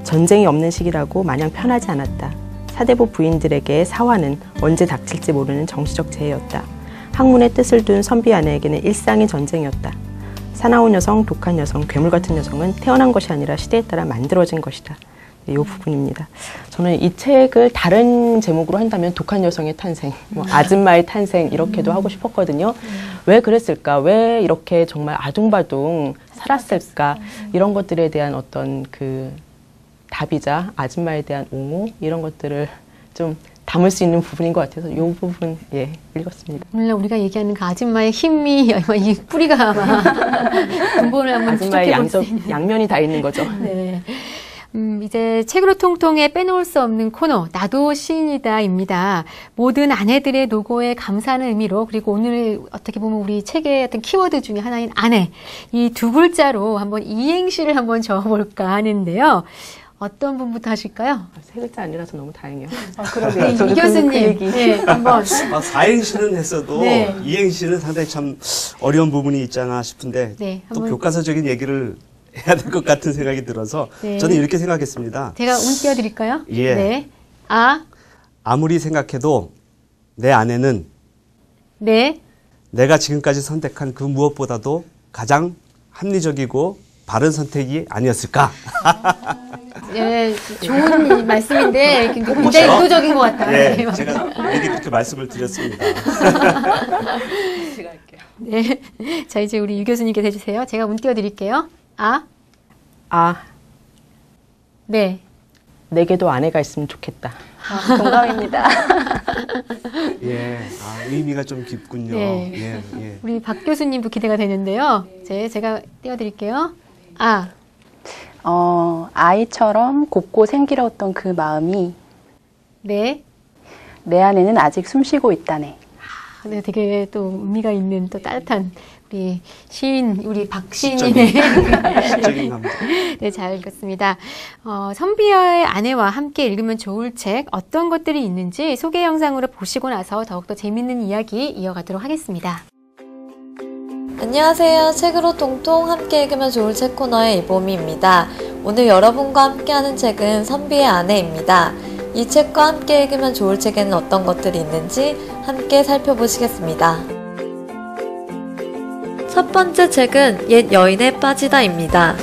전쟁이 없는 시기라고 마냥 편하지 않았다. 사대부 부인들에게 사화는 언제 닥칠지 모르는 정치적 재해였다. 학문의 뜻을 둔 선비 아내에게는 일상의 전쟁이었다. 사나운 여성, 독한 여성, 괴물 같은 여성은 태어난 것이 아니라 시대에 따라 만들어진 것이다. 이 부분입니다. 저는 이 책을 다른 제목으로 한다면 독한 여성의 탄생, 아줌마의 탄생, 이렇게도 하고 싶었거든요. 왜 그랬을까? 왜 이렇게 정말 아둥바둥 살았을까? 이런 것들에 대한 어떤 그 답이자 아줌마에 대한 옹호, 이런 것들을 좀 담을 수 있는 부분인 것 같아서 이 부분 읽었습니다. 오늘 우리가 얘기하는 그 아줌마의 힘이 이 뿌리가 아마 근본을 한번 아줌마의 양면이 다 있는 거죠. 네. 이제 책으로 통통에 빼놓을 수 없는 코너, 나도 시인이다입니다. 모든 아내들의 노고에 감사하는 의미로, 그리고 오늘 어떻게 보면 우리 책의 어떤 키워드 중에 하나인 아내, 이 두 글자로 한번 이행시를 한번 적어볼까 하는데요. 어떤 분부터 하실까요? 세 글자 아니라서 너무 다행이에요. 네, 이 교수님, 네, 한번. 사행시는 했어도 네. 이행시는 상당히 참 어려운 부분이 있잖아 싶은데 네, 또 한번. 교과서적인 얘기를 해야 될 것 같은 생각이 들어서 네. 저는 이렇게 생각했습니다. 제가 운 띄워드릴까요? 예. 네. 아무리 생각해도 내 아내는 네. 내가 지금까지 선택한 그 무엇보다도 가장 합리적이고 바른 선택이 아니었을까? 네, 좋은 말씀인데 굉장히 그렇죠? 의도적인 것 같다. 네, 네. 제가 미리 그렇게 말씀을 드렸습니다. 제가 할게요. 네. 자, 이제 우리 유 교수님께서 해주세요. 제가 운 띄워드릴게요. 네. 내게도 아내가 있으면 좋겠다. 동감입니다. 예, 의미가 좀 깊군요. 네. 예, 예. 우리 박 교수님도 기대가 되는데요. 제가 띄워드릴게요. 아이처럼 곱고 생기러웠던 그 마음이 네. 내 안에는 아직 숨쉬고 있다네. 네, 되게 또 의미가 있는 또 따뜻한 우리 시인, 우리 박 시인님의 시적인 감정. 네, 잘 읽었습니다. 선비의 아내와 함께 읽으면 좋을 책 어떤 것들이 있는지 소개 영상으로 보시고 나서 더욱더 재밌는 이야기 이어가도록 하겠습니다. 안녕하세요. 책으로 통통 함께 읽으면 좋을 책 코너의 이보미입니다. 오늘 여러분과 함께하는 책은 선비의 아내입니다. 이 책과 함께 읽으면 좋을 책에는 어떤 것들이 있는지 함께 살펴보시겠습니다. 첫 번째 책은 옛 여인에 빠지다입니다.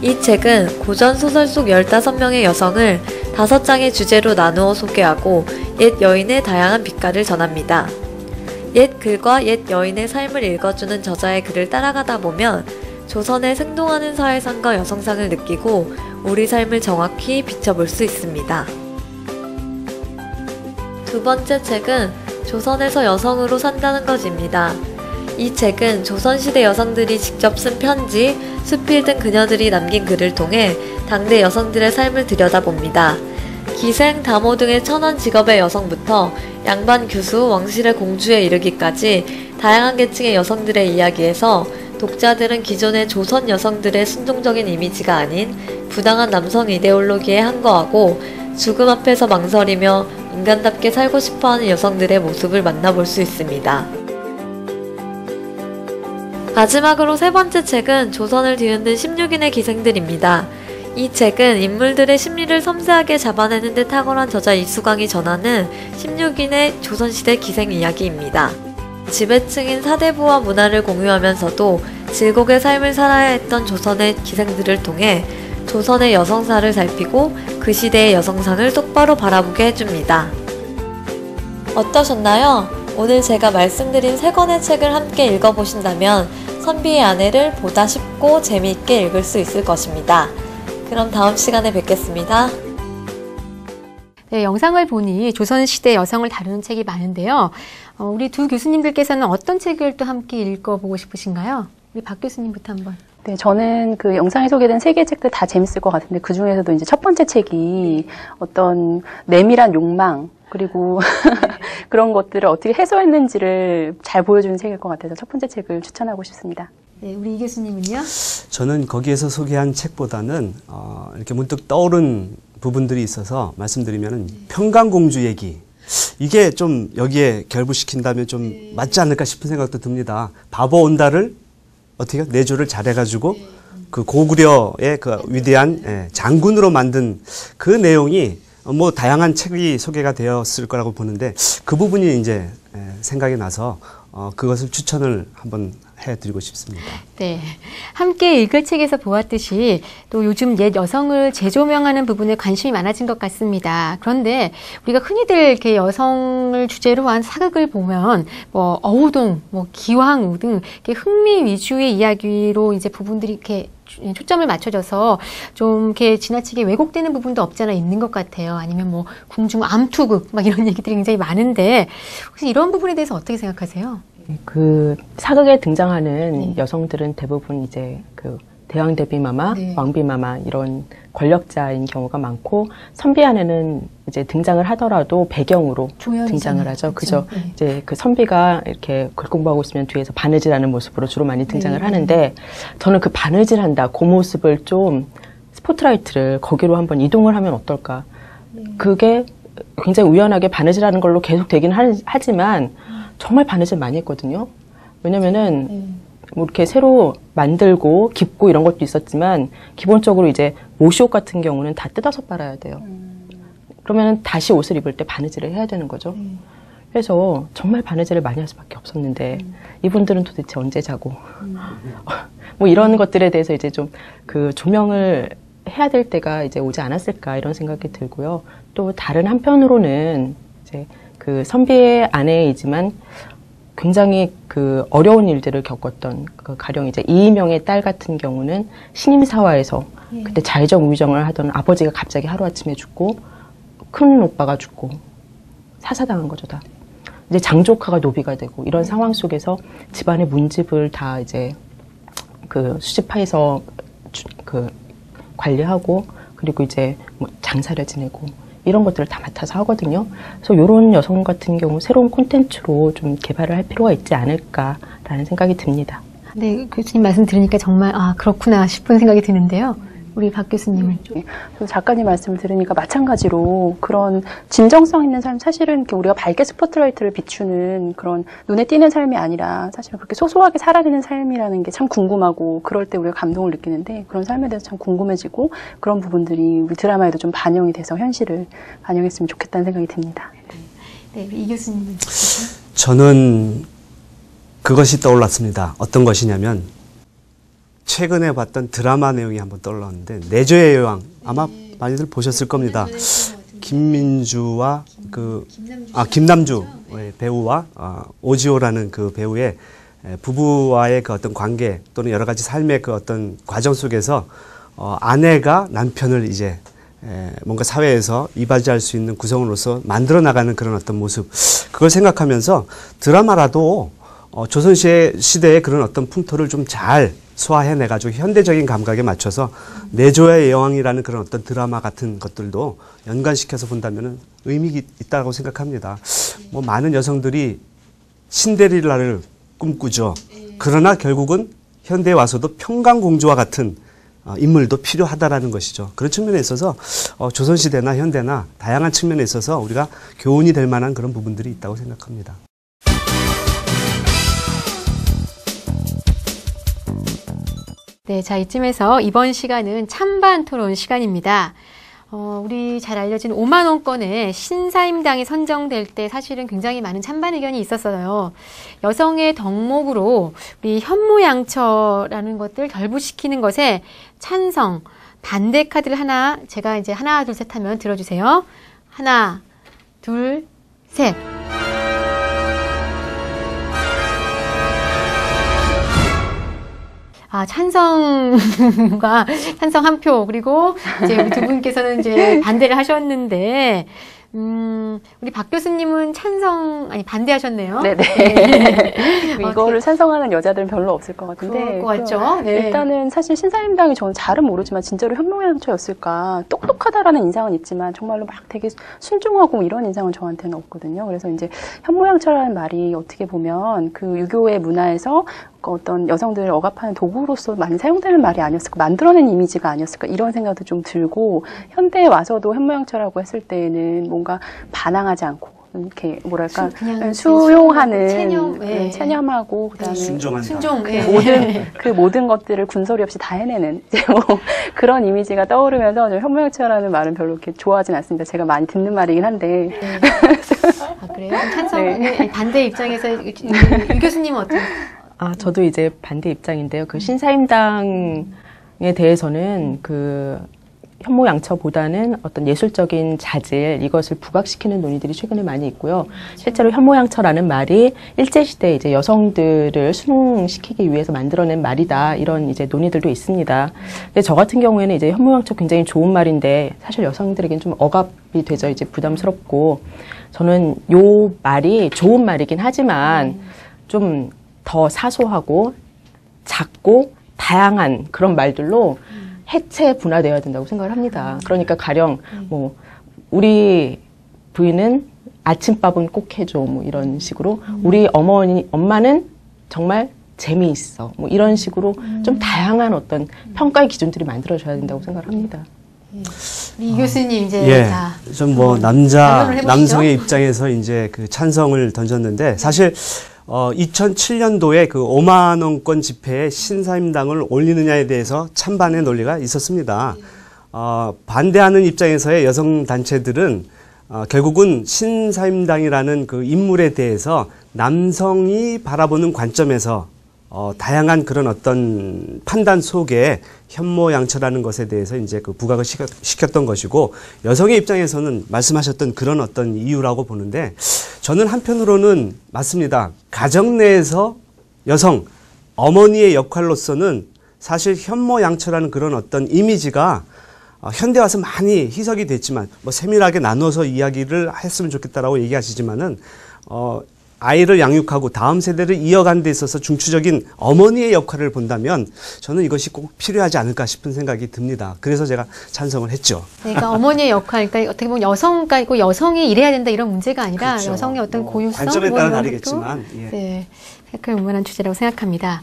이 책은 고전 소설 속 15명의 여성을 5장의 주제로 나누어 소개하고 옛 여인의 다양한 빛깔을 전합니다. 옛 글과 옛 여인의 삶을 읽어주는 저자의 글을 따라가다 보면 조선의 생동하는 사회상과 여성상을 느끼고 우리 삶을 정확히 비춰볼 수 있습니다. 두 번째 책은 조선에서 여성으로 산다는 것입니다. 이 책은 조선시대 여성들이 직접 쓴 편지, 수필 등 그녀들이 남긴 글을 통해 당대 여성들의 삶을 들여다봅니다. 기생, 다모 등의 천원 직업의 여성부터 양반 교수, 왕실의 공주에 이르기까지 다양한 계층의 여성들의 이야기에서 독자들은 기존의 조선 여성들의 순종적인 이미지가 아닌 부당한 남성 이데올로기에 항거하고 죽음 앞에서 망설이며 인간답게 살고 싶어하는 여성들의 모습을 만나볼 수 있습니다. 마지막으로 세 번째 책은 조선을 뒤흔든 16인의 기생들입니다. 이 책은 인물들의 심리를 섬세하게 잡아내는 데 탁월한 저자 이수광이 전하는 16인의 조선시대 기생 이야기입니다. 지배층인 사대부와 문화를 공유하면서도 질곡의 삶을 살아야 했던 조선의 기생들을 통해 조선의 여성사를 살피고 그 시대의 여성상을 똑바로 바라보게 해줍니다. 어떠셨나요? 오늘 제가 말씀드린 3권의 책을 함께 읽어보신다면 선비의 아내를 보다 쉽고 재미있게 읽을 수 있을 것입니다. 그럼 다음 시간에 뵙겠습니다. 네, 영상을 보니 조선시대 여성을 다루는 책이 많은데요. 우리 두 교수님들께서는 어떤 책을 또 함께 읽어보고 싶으신가요? 우리 박 교수님부터 한번. 네, 저는 그 영상에 소개된 3개의 책들 다 재밌을 것 같은데 그 중에서도 이제 첫 번째 책이 어떤 내밀한 욕망 그리고 그런 것들을 어떻게 해소했는지를 잘 보여주는 책일 것 같아서 첫 번째 책을 추천하고 싶습니다. 네, 우리 이 교수님은요? 저는 거기에서 소개한 책보다는 이렇게 문득 떠오른 부분들이 있어서 말씀드리면은 평강공주 얘기. 이게 좀 여기에 결부시킨다면 좀 맞지 않을까 싶은 생각도 듭니다. 바보 온다를 어떻게 내조를 잘해가지고 그 고구려의 그 위대한 장군으로 만든 그 내용이 뭐 다양한 책이 소개가 되었을 거라고 보는데 그 부분이 이제 생각이 나서 그것을 추천을 한번 해드리고 싶습니다. 네, 함께 읽을 책에서 보았듯이 또 요즘 옛 여성을 재조명하는 부분에 관심이 많아진 것 같습니다. 그런데 우리가 흔히들 이렇게 여성을 주제로 한 사극을 보면 뭐 어우동, 뭐 기왕후 등 이렇게 흥미 위주의 이야기로 이제 부분들이 이렇게 초점을 맞춰져서 좀 이렇게 지나치게 왜곡되는 부분도 없지 않아 있는 것 같아요. 아니면 뭐 궁중 암투극 막 이런 얘기들이 굉장히 많은데 혹시 이런 부분에 대해서 어떻게 생각하세요? 그 사극에 등장하는 여성들은 대부분 이제 그 대왕 대비마마, 왕비마마 이런 권력자인 경우가 많고 선비 안에는 이제 등장을 하더라도 배경으로 등장을 하죠. 그죠? 이제 그 선비가 이렇게 글 공부하고 있으면 뒤에서 바느질하는 모습으로 주로 많이 등장을 하는데 저는 그 바느질한다 그 모습을 좀 스포트라이트를 거기로 한번 이동을 하면 어떨까. 그게 굉장히 우연하게 바느질하는 걸로 계속 되긴 하지만 정말 바느질 많이 했거든요. 왜냐면은 뭐 이렇게 새로 만들고 깁고 이런 것도 있었지만 기본적으로 이제 모시옷 같은 경우는 다 뜯어서 빨아야 돼요. 그러면 다시 옷을 입을 때 바느질을 해야 되는 거죠. 그래서 정말 바느질을 많이 할 수밖에 없었는데 이분들은 도대체 언제 자고 뭐 이런 것들에 대해서 이제 좀 그 조명을 해야 될 때가 이제 오지 않았을까 이런 생각이 들고요. 또 다른 한편으로는 이제 그 선비의 아내이지만 굉장히 그 어려운 일들을 겪었던 그 가령 이제 이희명의 딸 같은 경우는 신임사화에서 그때 좌의정 우의정을 하던 아버지가 갑자기 하루아침에 죽고 큰 오빠가 죽고 사사당한 거죠 다. 이제 장조카가 노비가 되고 이런 상황 속에서 집안의 문집을 다 이제 그 수집하에서 그 관리하고 그리고 이제 뭐 장사를 지내고 이런 것들을 다 맡아서 하거든요. 그래서 이런 여성 같은 경우 새로운 콘텐츠로 좀 개발을 할 필요가 있지 않을까라는 생각이 듭니다. 네, 교수님 말씀 들으니까 정말 그렇구나 싶은 생각이 드는데요. 우리 박 교수님은. 작가님 말씀을 들으니까 마찬가지로 그런 진정성 있는 삶, 사실은 이렇게 우리가 밝게 스포트라이트를 비추는 그런 눈에 띄는 삶이 아니라 사실은 그렇게 소소하게 살아내는 삶이라는 게 참 궁금하고 그럴 때 우리가 감동을 느끼는데 그런 삶에 대해서 참 궁금해지고 그런 부분들이 우리 드라마에도 좀 반영이 돼서 현실을 반영했으면 좋겠다는 생각이 듭니다. 네, 이 교수님은. 저는 그것이 떠올랐습니다. 어떤 것이냐면 최근에 봤던 드라마 내용이 한번 떠올랐는데 내조의 여왕 아마 많이들 보셨을 겁니다. 김민주와 김남주 배우와 오지호라는 그 배우의 부부와의 그 어떤 관계 또는 여러 가지 삶의 그 어떤 과정 속에서 아내가 남편을 이제 뭔가 사회에서 이바지할 수 있는 구성으로서 만들어 나가는 그런 어떤 모습 그걸 생각하면서 드라마라도 조선시대의 그런 어떤 풍토를 좀 잘 소화해내가지고 현대적인 감각에 맞춰서 내조의 여왕이라는 그런 어떤 드라마 같은 것들도 연관시켜서 본다면 의미가 있다고 생각합니다. 뭐 많은 여성들이 신데렐라를 꿈꾸죠. 그러나 결국은 현대에 와서도 평강공주와 같은 인물도 필요하다라는 것이죠. 그런 측면에 있어서 조선시대나 현대나 다양한 측면에 있어서 우리가 교훈이 될 만한 그런 부분들이 있다고 생각합니다. 네, 자, 이쯤에서 이번 시간은 찬반 토론 시간입니다. 우리 잘 알려진 5만 원권의 신사임당이 선정될 때 사실은 굉장히 많은 찬반 의견이 있었어요. 여성의 덕목으로 우리 현모양처라는 것들 결부시키는 것에 찬성, 반대 카드를 제가 이제 하나, 둘, 셋 하면 들어주세요. 하나, 둘, 셋. 찬성과 찬성 한 표, 그리고 이제 우리 두 분께서는 이제 반대를 하셨는데, 우리 박 교수님은 반대하셨네요. 네네. 이거를 찬성하는 여자들은 별로 없을 것 같은데. 그럴 것 같죠? 네. 일단은 사실 신사임당이 저는 잘은 모르지만 진짜로 현모양처였을까. 똑똑하다라는 인상은 있지만 정말로 막 되게 순종하고 이런 인상은 저한테는 없거든요. 그래서 이제 현모양처라는 말이 어떻게 보면 그 유교의 문화에서 어떤 여성들을 억압하는 도구로서 많이 사용되는 말이 아니었을까, 만들어낸 이미지가 아니었을까 이런 생각도 좀 들고 현대에 와서도 현모양처라고 했을 때에는 뭔가 반항하지 않고 이렇게 뭐랄까 수용하는 체념하고 그다음에 순종 모든 것들을 군소리 없이 다 해내는 이제 뭐 그런 이미지가 떠오르면서 현모양처라는 말은 별로 이렇게 좋아하진 않습니다. 제가 많이 듣는 말이긴 한데. 네. 그래요? 찬성 반대 입장에서 유 교수님은 어때요? 저도 이제 반대 입장인데요. 그 신사임당에 대해서는 그 현모양처보다는 어떤 예술적인 자질, 이것을 부각시키는 논의들이 최근에 많이 있고요. 실제로 현모양처라는 말이 일제시대에 이제 여성들을 순응시키기 위해서 만들어낸 말이다. 이런 이제 논의들도 있습니다. 근데 저 같은 경우에는 이제 현모양처 굉장히 좋은 말인데 사실 여성들에겐 좀 억압이 되죠. 이제 부담스럽고. 저는 요 말이 좋은 말이긴 하지만 좀 더 사소하고 작고 다양한 그런 말들로 해체 분화되어야 된다고 생각을 합니다. 그러니까 가령 뭐 우리 부인은 아침밥은 꼭 해줘 뭐 이런 식으로 우리 엄마는 정말 재미있어. 뭐 이런 식으로 좀 다양한 어떤 평가의 기준들이 만들어져야 된다고 생각을 합니다. 이 교수님 이제 예, 자, 좀 뭐 남성의 입장에서 이제 그 찬성을 던졌는데 사실 2007년도에 그 5만 원권 집회에 신사임당을 올리느냐에 대해서 찬반의 논리가 있었습니다. 반대하는 입장에서의 여성 단체들은 결국은 신사임당이라는 그 인물에 대해서 남성이 바라보는 관점에서 다양한 그런 어떤 판단 속에 현모양처라는 것에 대해서 이제 그 부각을 시켰던 것이고, 여성의 입장에서는 말씀하셨던 그런 어떤 이유라고 보는데, 저는 한편으로는 맞습니다. 가정 내에서 여성, 어머니의 역할로서는 사실 현모양처라는 그런 어떤 이미지가 현대 와서 많이 희석이 됐지만, 뭐 세밀하게 나눠서 이야기를 했으면 좋겠다라고 얘기하시지만은, 아이를 양육하고 다음 세대를 이어가는 데 있어서 중추적인 어머니의 역할을 본다면 저는 이것이 꼭 필요하지 않을까 싶은 생각이 듭니다. 그래서 제가 찬성을 했죠. 그러니까 어머니의 역할, 그러니까 어떻게 보면 여성가 있고 여성이 일해야 된다 이런 문제가 아니라 그렇죠. 여성의 어떤 고유성, 관점에 따라 다르겠지만, 예. 네, 생각할 만한 주제라고 생각합니다.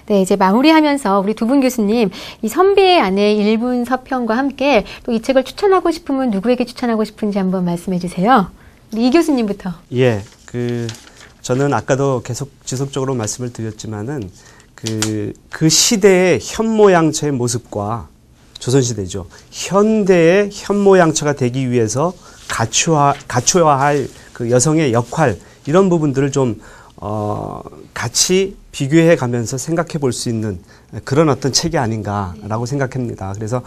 네, 이제 마무리하면서 우리 두 분 교수님, 이 선비의 아내 1분 서평과 함께 또 이 책을 추천하고 싶으면 누구에게 추천하고 싶은지 한번 말씀해 주세요. 우리 이 교수님부터. 예, 저는 아까도 계속 지속적으로 말씀을 드렸지만은 그 시대의 현모양처의 모습과 조선시대죠. 현대의 현모양처가 되기 위해서 갖춰야 할 그 여성의 역할, 이런 부분들을 좀 같이 비교해 가면서 생각해 볼 수 있는 그런 어떤 책이 아닌가라고 생각합니다. 그래서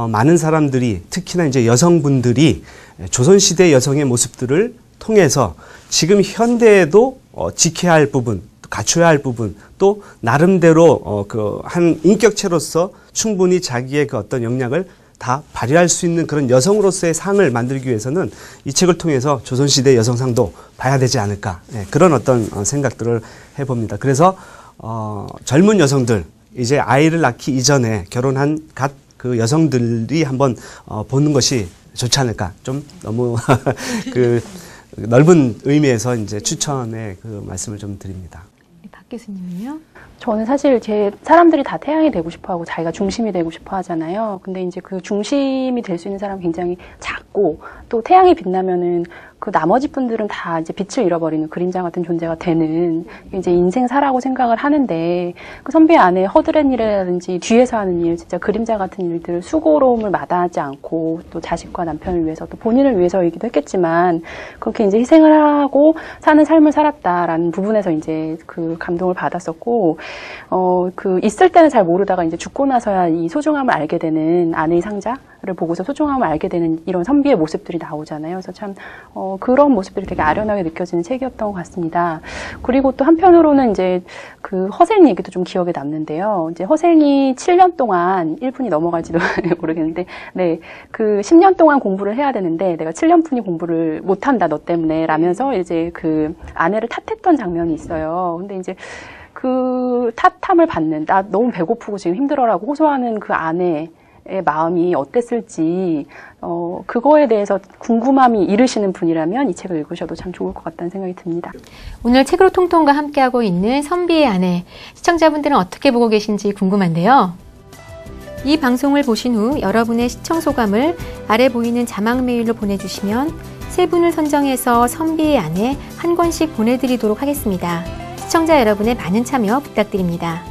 많은 사람들이, 특히나 이제 여성분들이 조선시대 여성의 모습들을 통해서 지금 현대에도 지켜야 할 부분, 갖춰야 할 부분, 또 나름대로 그 한 인격체로서 충분히 자기의 그 어떤 역량을 다 발휘할 수 있는 그런 여성으로서의 상을 만들기 위해서는 이 책을 통해서 조선시대 여성상도 봐야 되지 않을까, 그런 어떤 생각들을 해봅니다. 그래서 젊은 여성들, 이제 아이를 낳기 이전에 결혼한 그 여성들이 한번 보는 것이 좋지 않을까, 좀 너무 그 넓은 의미에서 이제 추천의 그 말씀을 좀 드립니다. 박 교수님은요? 저는 사실 사람들이 다 태양이 되고 싶어 하고 자기가 중심이 되고 싶어 하잖아요. 근데 이제 그 중심이 될 수 있는 사람은 굉장히 작고, 또 태양이 빛나면은 그 나머지 분들은 다 이제 빛을 잃어버리는 그림자 같은 존재가 되는 이제 인생사라고 생각을 하는데, 그 선비의 아내 허드렛 일이라든지 뒤에서 하는 일, 진짜 그림자 같은 일들을 수고로움을 마다하지 않고, 또 자식과 남편을 위해서 또 본인을 위해서이기도 했겠지만 그렇게 이제 희생을 하고 사는 삶을 살았다라는 부분에서 이제 그 감동을 받았었고, 그 있을 때는 잘 모르다가 이제 죽고 나서야 이 소중함을 알게 되는 아내의 상자를 보고서 소중함을 알게 되는 이런 선비의 모습들이 나오잖아요. 그래서 참 그런 모습들이 되게 아련하게 느껴지는 책이었던 것 같습니다. 그리고 또 한편으로는 이제 그 허생 얘기도 좀 기억에 남는데요. 이제 허생이 7년 동안 1분이 넘어갈지도 모르겠는데, 네, 그 10년 동안 공부를 해야 되는데 내가 7년뿐이 공부를 못한다 너 때문에 라면서 이제 그 아내를 탓했던 장면이 있어요. 근데 이제 그 탓함을 받는, 나 너무 배고프고 지금 힘들어라고 호소하는 그 아내의 마음이 어땠을지, 그거에 대해서 궁금함이 이르시는 분이라면 이 책을 읽으셔도 참 좋을 것 같다는 생각이 듭니다. 오늘 책으로 통통과 함께하고 있는 선비의 아내, 시청자분들은 어떻게 보고 계신지 궁금한데요. 이 방송을 보신 후 여러분의 시청 소감을 아래 보이는 자막 메일로 보내주시면 세 분을 선정해서 선비의 아내 한 권씩 보내드리도록 하겠습니다. 시청자 여러분의 많은 참여 부탁드립니다.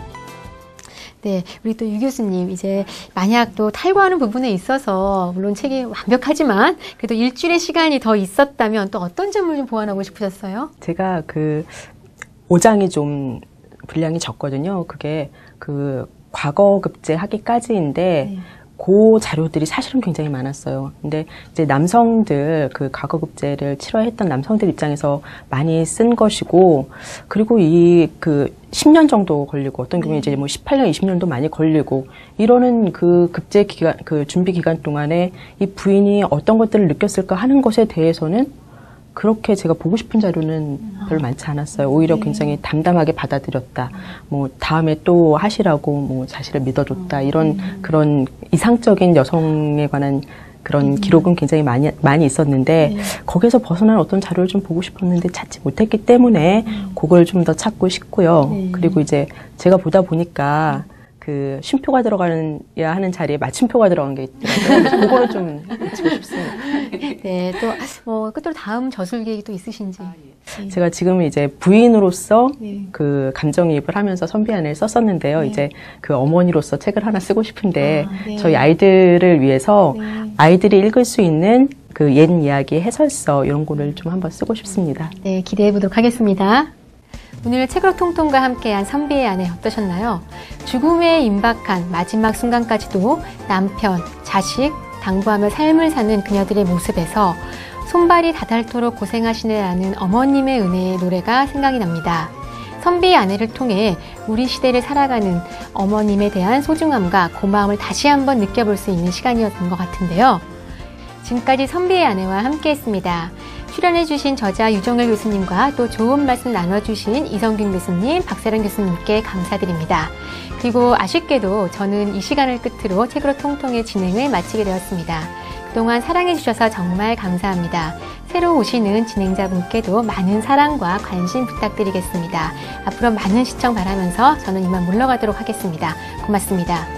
네, 우리 또 유 교수님, 이제 만약 또 탈구하는 부분에 있어서 물론 책이 완벽하지만 그래도 일주일의 시간이 더 있었다면 또 어떤 점을 좀 보완하고 싶으셨어요? 제가 그 5장이 좀 분량이 적거든요. 그게 그 과거 급제 하기까지인데, 네. 그 자료들이 사실은 굉장히 많았어요. 근데 이제 남성들, 그 과거 급제를 치러했던 남성들 입장에서 많이 쓴 것이고, 그리고 그 10년 정도 걸리고, 어떤 경우에 이제 뭐 18년, 20년도 많이 걸리고, 이러는 그 급제 기간, 그 준비 기간 동안에 이 부인이 어떤 것들을 느꼈을까 하는 것에 대해서는 그렇게 제가 보고 싶은 자료는 별로 많지 않았어요. 오히려 굉장히 담담하게 받아들였다. 뭐 다음에 또 하시라고 뭐 자신을 믿어줬다. 이런 그런 이상적인 여성에 관한 그런 기록은 굉장히 많이 있었는데 거기에서 벗어난 어떤 자료를 좀 보고 싶었는데 찾지 못했기 때문에 그걸 좀 더 찾고 싶고요. 그리고 이제 제가 보다 보니까 그 쉼표가 들어가야 하는 자리에 마침표가 들어간 게 있더라고요. 그래서 그거를 좀 고치고 싶습니다. 네, 또 뭐 끝으로 다음 저술계획이 또 있으신지. 제가 지금 이제 부인으로서 그 감정이입을 하면서 선비안을 썼었는데요. 이제 그 어머니로서 책을 하나 쓰고 싶은데 저희 아이들을 위해서 아이들이 읽을 수 있는 그 옛 이야기 해설서 이런 거를 좀 한번 쓰고 싶습니다. 네, 기대해 보도록 하겠습니다. 오늘 책으로 통통과 함께한 선비의 아내 어떠셨나요? 죽음에 임박한 마지막 순간까지도 남편, 자식, 당부하며 삶을 사는 그녀들의 모습에서 손발이 다닳도록 고생하시네라는 어머님의 은혜의 노래가 생각이 납니다. 선비의 아내를 통해 우리 시대를 살아가는 어머님에 대한 소중함과 고마움을 다시 한번 느껴볼 수 있는 시간이었던 것 같은데요. 지금까지 선비의 아내와 함께했습니다. 출연해주신 저자 유정열 교수님과 또 좋은 말씀 나눠주신 이성균 교수님, 박세련 교수님께 감사드립니다. 그리고 아쉽게도 저는 이 시간을 끝으로 책으로 통통의 진행을 마치게 되었습니다. 그동안 사랑해주셔서 정말 감사합니다. 새로 오시는 진행자분께도 많은 사랑과 관심 부탁드리겠습니다. 앞으로 많은 시청 바라면서 저는 이만 물러가도록 하겠습니다. 고맙습니다.